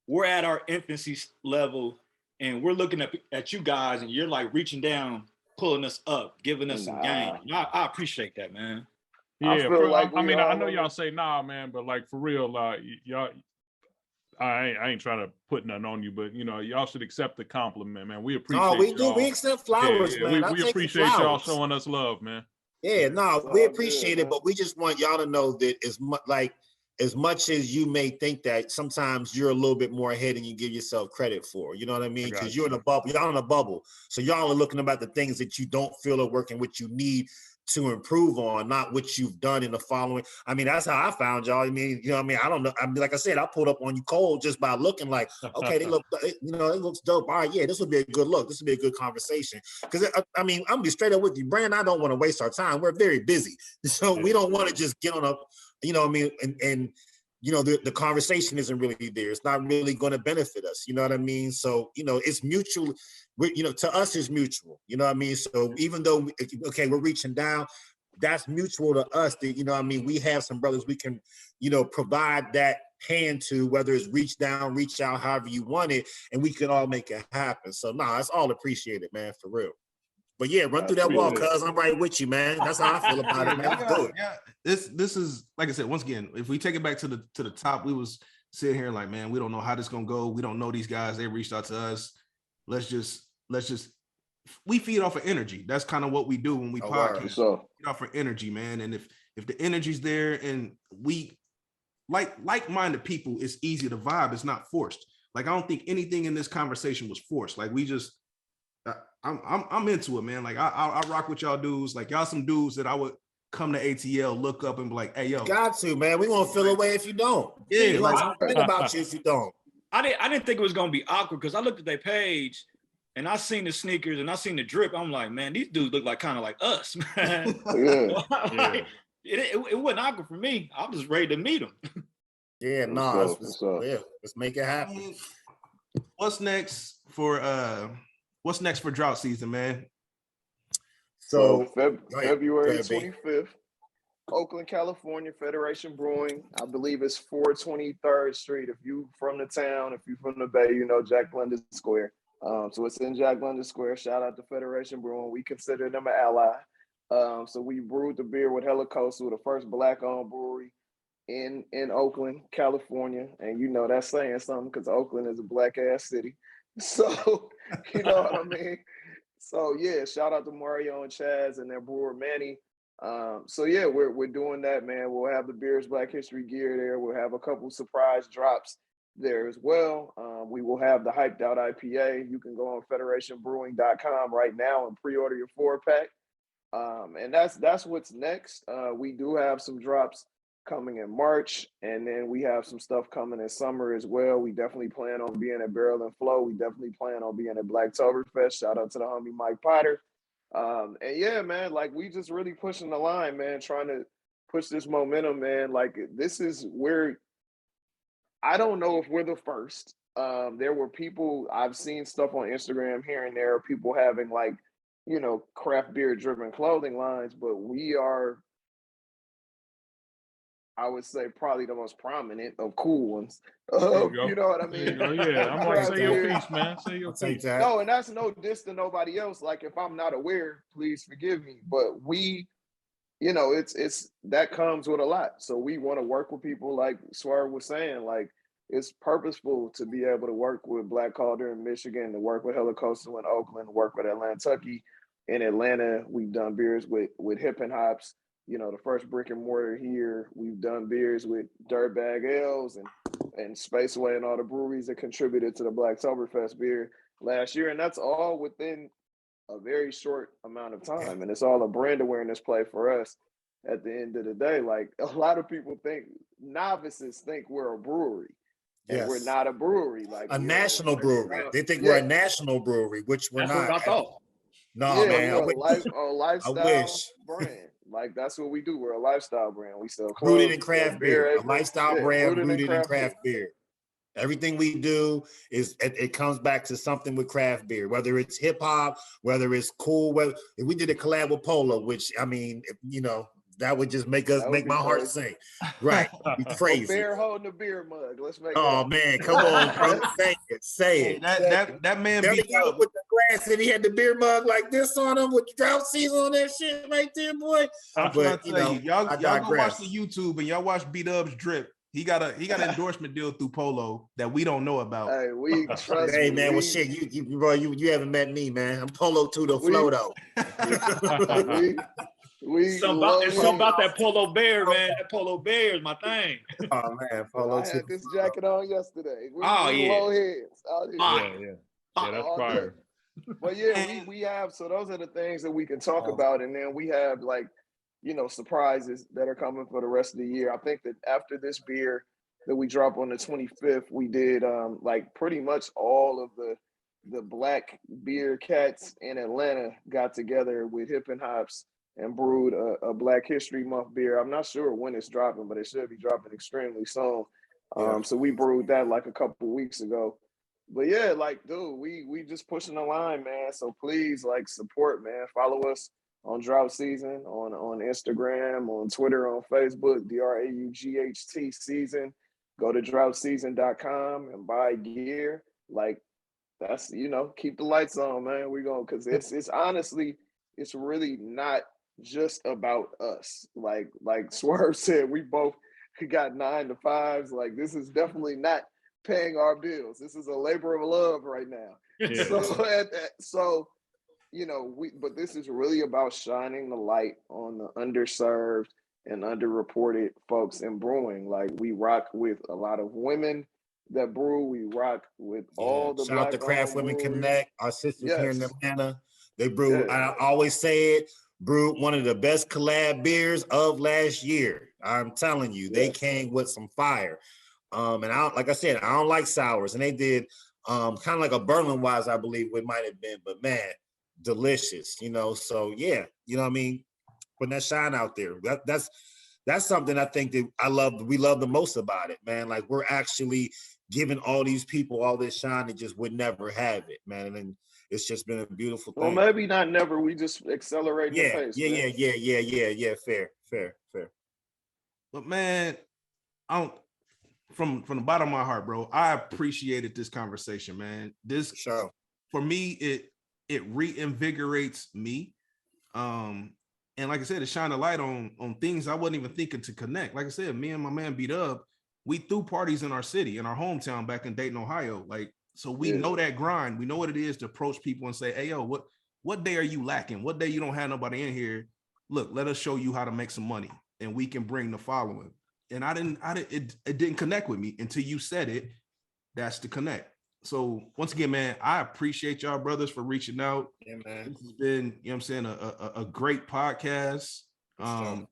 we're at our infancy level, and we're looking at you guys, and you're like reaching down, pulling us up, giving us some game. I appreciate that, man. Yeah, I mean, I know all y'all say nah, man, but like, for real, y'all, I ain't trying to put nothing on you, but y'all should accept the compliment, man. We appreciate. Oh, we do. We accept flowers, man. We appreciate y'all showing us love, man. Yeah, no, we appreciate it, but we just want y'all to know that as much as you may think that, sometimes you're a little bit more ahead than you give yourself credit for. You know what I mean? Because you're in a bubble. Y'all in a bubble. So y'all are looking about the things that you don't feel are working, what you need to improve on, not what you've done in the following. I mean, that's how I found y'all. I mean, I mean, I don't know. I mean, like I said, I pulled up on you cold just by looking like, okay, they look, it looks dope. All right, yeah, this would be a good look. This would be a good conversation. Because I mean, I'm gonna be straight up with you, Branden. I don't want to waste our time. We're very busy, so we don't want to just get on a, what I mean, and the conversation isn't really there. It's not really going to benefit us. You know what I mean? So, it's mutual. To us, it's mutual. You know what I mean? So even though, we're reaching down, that's mutual to us. That, we have some brothers we can, provide that hand to, whether it's reach down, reach out, however you want it, and we can all make it happen. So, it's all appreciated, man, for real. But yeah, run through that wall, cuz I'm right with you, man. That's how I feel about it, man. Let's do it. Yeah. This is, like I said, once again, if we take it back to the top, we was sitting here like, man, we don't know how this gonna go. We don't know these guys. They reached out to us. Let's just we feed off of energy. That's kind of what we do when we podcast. So feed off of energy, man. And if the energy's there and we like-minded people, it's easy to vibe. It's not forced. Like, I don't think anything in this conversation was forced. Like, we just I'm into it, man. Like, I rock with y'all dudes. Like, y'all some dudes that I would come to ATL, look up and be like, hey, yo. Got to, man. We won't feel away if you don't. Yeah, like, think about you if you don't. I didn't think it was gonna be awkward, because I looked at their page and I seen the sneakers and I seen the drip. I'm like, man, these dudes look like kind of like us, man. yeah. It wasn't awkward for me. I was just ready to meet them. Yeah, let's make it happen. What's next for drought season, man? So February 25th, Oakland, California, Federation Brewing. I believe it's 423rd Street. If you from the town, if you from the Bay, Jack London Square. So it's in Jack London Square. Shout out to Federation Brewing. We consider them an ally. So we brewed the beer with Helicoastal, the first Black Owned Brewery in Oakland, California. And that's saying something, because Oakland is a black ass city. So, you know what I mean? So yeah, shout out to Mario and Chaz and their brewer Manny. So yeah, we're doing that, man. We'll have the Beers Black History gear there. We'll have a couple surprise drops there as well. We will have the Hyped Out IPA. You can go on federationbrewing.com right now and pre-order your 4-pack. And that's what's next. We do have some drops coming in March, and then we have some stuff coming in summer as well. We definitely plan on being at Barrel and Flow. We definitely plan on being at Blacktoberfest. Shout out to the homie Mike Potter. And yeah, man, like, we just really pushing the line, man, trying to push this momentum, man. Like, this is where, I don't know if we're the first, There were people, I've seen stuff on Instagram here and there, people having like, you know, craft beer driven clothing lines, but we are, I would say, probably the most prominent of cool ones. You know what I mean? Yeah, I'm like, say your piece, man. Say your piece. No, and that's no diss to nobody else. Like, if I'm not aware, please forgive me. But we, you know, it's that comes with a lot. So we want to work with people like Swerve was saying, like, it's purposeful to be able to work with Black Calder in Michigan, to work with Helicoastal in Oakland, to work with Atlantucky. In Atlanta, we've done beers with Hip and Hops, you know, the first brick and mortar here. We've done beers with Dirtbag Ales and Spaceway and all the breweries that contributed to the Blacktoberfest beer last year. And that's all within a very short amount of time. And it's all a brand awareness play for us at the end of the day. Like, a lot of people think, novices think we're a brewery. And we're not a brewery. Like, a national brewery. They think we're a national brewery, which we're not. That's what I thought. No, man. We're a lifestyle I wish. brand. Like, that's what we do. We're a lifestyle brand. We sell clothes, rooted in craft beer. A lifestyle brand rooted in craft beer. Everything we do is it comes back to something with craft beer, whether it's hip hop, whether it's cool. Whether if we did a collab with Polo, which I mean, you know, that would just make my heart sing. Right. Be crazy. Bear holding a beer mug. Let's make man, come on, bro. Say it. That man beat up with the glass and he had the beer mug like this on him with the drought season on that shit right there, boy. I'm trying to tell you, y'all go watch the YouTube and y'all watch B-Dub's drip. He got an endorsement deal through Polo that we don't know about. Hey, we trust. Hey man, well shit, you haven't met me, man. I'm Polo to the flow though. It's something about that Polo Bear, man. That Polo Bear is my thing. Oh man, Polo. I had this jacket on yesterday. Low heads. Yeah, that's fire. But yeah, we have, so those are the things that we can talk about, and then we have, like, you know, surprises that are coming for the rest of the year. I think that after this beer that we drop on the 25th, we did like pretty much all of the black beer cats in Atlanta got together with Hip and Hops and brewed a Black History Month beer. I'm not sure when it's dropping, but it should be dropping extremely soon. So we brewed that like a couple weeks ago. But yeah, like, dude, we just pushing the line, man. So please, like, support, man. Follow us on Draught Season, on Instagram, on Twitter, on Facebook, DRAUGHT Season. Go to drauchtseason.com and buy gear. Like, that's, you know, keep the lights on, man. We're going, because it's honestly, it's really not just about us. Like Swerve said, we both got 9 to 5s. Like, this is definitely not paying our bills. This is a labor of love right now. Yeah. So you know, but this is really about shining the light on the underserved and underreported folks in brewing. Like, we rock with a lot of women that brew. We rock with all the shout out to Craft Women Connect, our sisters here in Atlanta. They brew, I always say it, brewed one of the best collab beers of last year. I'm telling you, they came with some fire. And like I said, I don't like sours, and they did kind of like a Berlin Wise, I believe it might have been, but man, delicious, you know. So yeah, you know what I mean, putting that shine out there. That's something I think that we love the most about it, man. Like, we're actually giving all these people all this shine that just would never have it, man. And it's just been a beautiful thing. Well, maybe not never. We just accelerate the pace. Yeah. Fair. But man, from the bottom of my heart, bro, I appreciated this conversation, man. This for me, it reinvigorates me. And like I said, it shined a light on things I wasn't even thinking to connect. Like I said, me and my man B-Dub, we threw parties in our city, in our hometown back in Dayton, Ohio. Like, so we know that grind. We know what it is to approach people and say, hey, yo, what day are you lacking? What day you don't have nobody in here? Look, let us show you how to make some money, and we can bring the following. And it didn't connect with me until you said it. That's the connect. So once again, man, I appreciate y'all brothers for reaching out. Yeah, man. This has been, you know what I'm saying, a great podcast. Y'all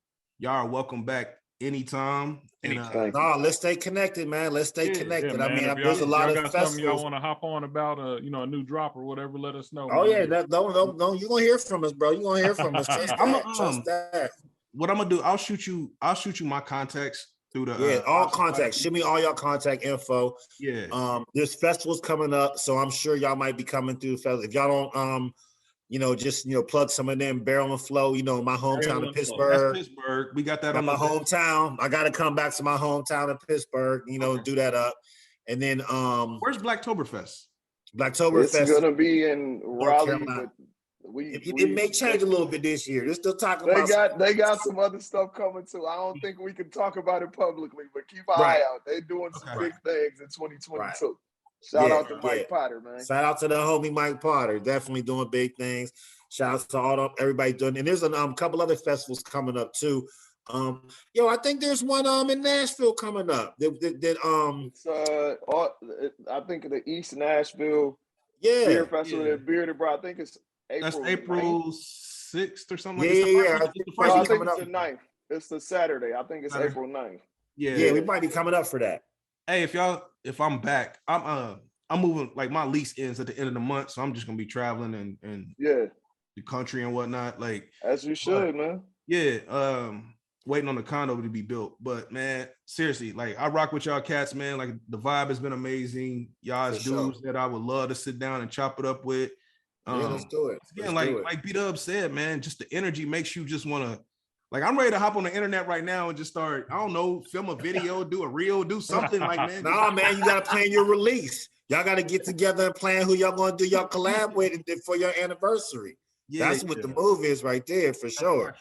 are welcome back anytime. Let's stay connected, man. Let's stay connected. Yeah, I mean, there's a lot of festivals. Y'all want to hop on about a new drop or whatever, let us know. Oh man. Yeah, don't you're gonna hear from us, bro. You're gonna hear from us. Trust that. What I'm gonna do, I'll shoot you my contacts through the all contact. Shoot me all your contact info. Yeah. There's festivals coming up, so I'm sure y'all might be coming through the festival. If y'all don't just plug some of them, Barrel and Flow, my hometown of Pittsburgh. That's Pittsburgh. We got that on my the hometown. I gotta come back to my hometown of Pittsburgh, do that up. And then where's Blacktoberfest? Blacktoberfest. It's gonna be in Raleigh, but it may change a little bit this year. They're still talking about they got some other stuff coming too. I don't think we can talk about it publicly, but keep an eye out. They're doing some big things in 2022. Right. Shout out to Mike Potter, man. Shout out to the homie Mike Potter. Definitely doing big things. Shout out to everybody doing. And there's a couple other festivals coming up too. I think there's one in Nashville coming up. I think the East Nashville Beer Festival, that Bearded Bro. I think it's April. That's April 6th or something. I think it's the 9th. It's the Saturday. I think it's April 9th. Yeah, we might be coming up for that. Hey, if I'm back, I'm moving. Like my lease ends at the end of the month, so I'm just gonna be traveling and the country and whatnot. Like as you should, man. Yeah. Waiting on the condo to be built. But man, seriously, like I rock with y'all cats, man. Like the vibe has been amazing. Y'all is dudes that I would love to sit down and chop it up with. Let's do it. Again, like B-Dub said, man, just the energy makes you just want to, like, I'm ready to hop on the internet right now and just start, I don't know, film a video, do a reel, do something like, man. Nah, man, you got to plan your release. Y'all got to get together and plan who y'all going to do y'all collab with for your anniversary. That's what the move is right there, for sure.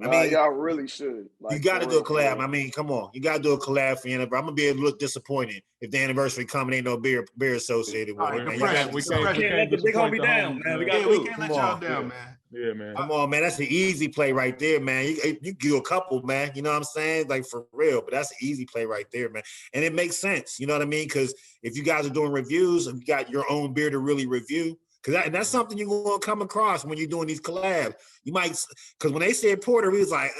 I mean, y'all really should. Like, you got to do a collab. I mean, come on, you got to do a collab for your anniversary. I'm gonna be a little disappointed if the anniversary coming ain't no beer associated with it. Man. We can't let the big homie down, man. We can't let y'all down, man. Yeah, man. Come on, man. That's the easy play right there, man. You do a couple, man. You know what I'm saying? Like for real, but that's an easy play right there, man. And it makes sense. You know what I mean? Because if you guys are doing reviews and you got your own beer to really review. Because that's something you're going to come across when you're doing these collabs. You might, because when they said porter, we was like,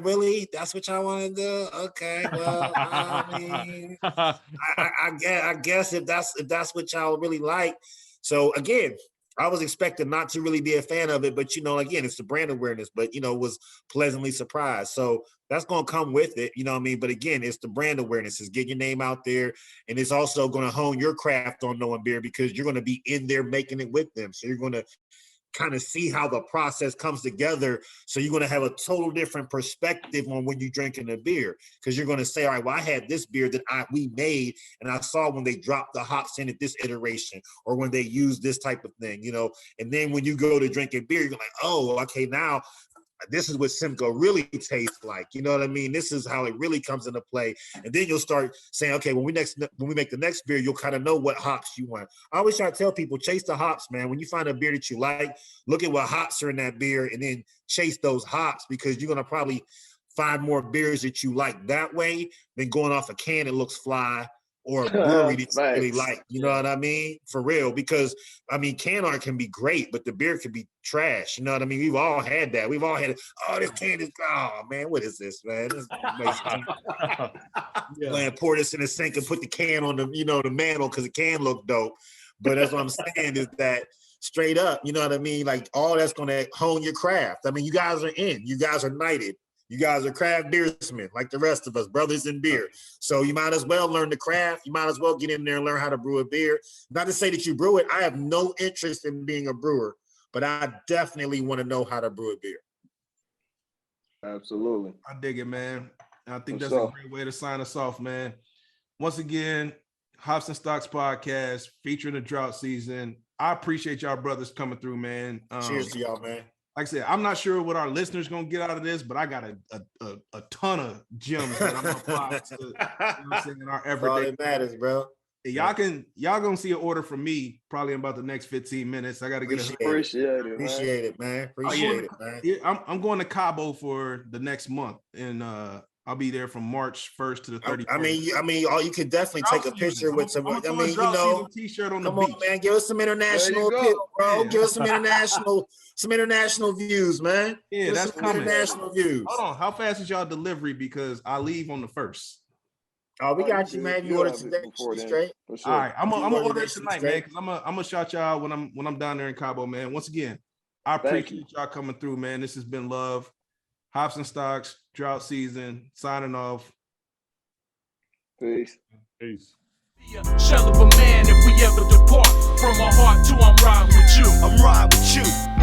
really? That's what y'all want to do? Okay, well, I mean, I guess if that's what y'all really like. So again, I was expecting not to really be a fan of it, but again, it's the brand awareness, but was pleasantly surprised. So that's going to come with it, you know what I mean? But again, it's the brand awareness, is getting your name out there. And it's also going to hone your craft on knowing beer because you're going to be in there making it with them. So you're going to kind of see how the process comes together. So you're going to have a total different perspective on when you're drinking a beer, because you're going to say, all right, well, I had this beer that we made and I saw when they dropped the hops in at this iteration or when they used this type of thing, and then when you go to drinking beer, you're like, oh, okay, now this is what Simcoe really tastes like. You know what I mean? This is how it really comes into play. And then you'll start saying, okay, when we make the next beer, you'll kind of know what hops you want. I always try to tell people, chase the hops, man. When you find a beer that you like, look at what hops are in that beer and then chase those hops, because you're going to probably find more beers that you like that way than going off a can that looks fly or a brewery that you really like. You know what I mean? For real. Because, I mean, can art can be great, but the beer can be trash. You know what I mean? We've all had that. We've all had it. Oh, this can is, oh, man, what is this, man? This pour this in the sink and put the can on the, the mantle because the can look dope. But that's what I'm saying is that straight up, you know what I mean? Like, all that's going to hone your craft. I mean, you guys are in. You guys are knighted. You guys are craft beersmen like the rest of us, brothers in beer. So you might as well learn the craft. You might as well get in there and learn how to brew a beer. Not to say that you brew it. I have no interest in being a brewer, but I definitely want to know how to brew a beer. Absolutely. I dig it, man. And I think that's a great way to sign us off, man. Once again, Hops and Stocks podcast featuring the drought season. I appreciate y'all brothers coming through, man. Cheers to y'all, man. Like I said, I'm not sure what our listeners gonna get out of this, but I got a ton of gems that I'm gonna apply to in our everyday. All that matters, bro. Y'all gonna see an order from me probably in about the next 15 minutes. I gotta get appreciate it, man. Appreciate it, man. I'm going to Cabo for the next month, and I'll be there from March 1st to the 31st. I mean, you could definitely take a picture with some. I mean, T-shirt on come the beach. On, man, give us some international appeal, bro. Yeah. Give us some international views, man. Yeah, that's coming. International views. Hold on, how fast is y'all delivery? Because I leave on the 1st. Oh, we got you, man. You order today, straight. Sure. All right, I'm gonna order it tonight, man. Because I'm gonna shout y'all when I'm down there in Cabo, man. Once again, I appreciate y'all coming through, man. This has been love. Hops and Stocks, drought season, signing off. Peace. Peace. Shell of a man if we ever depart from my heart to I'm riding with you. I'm riding with you.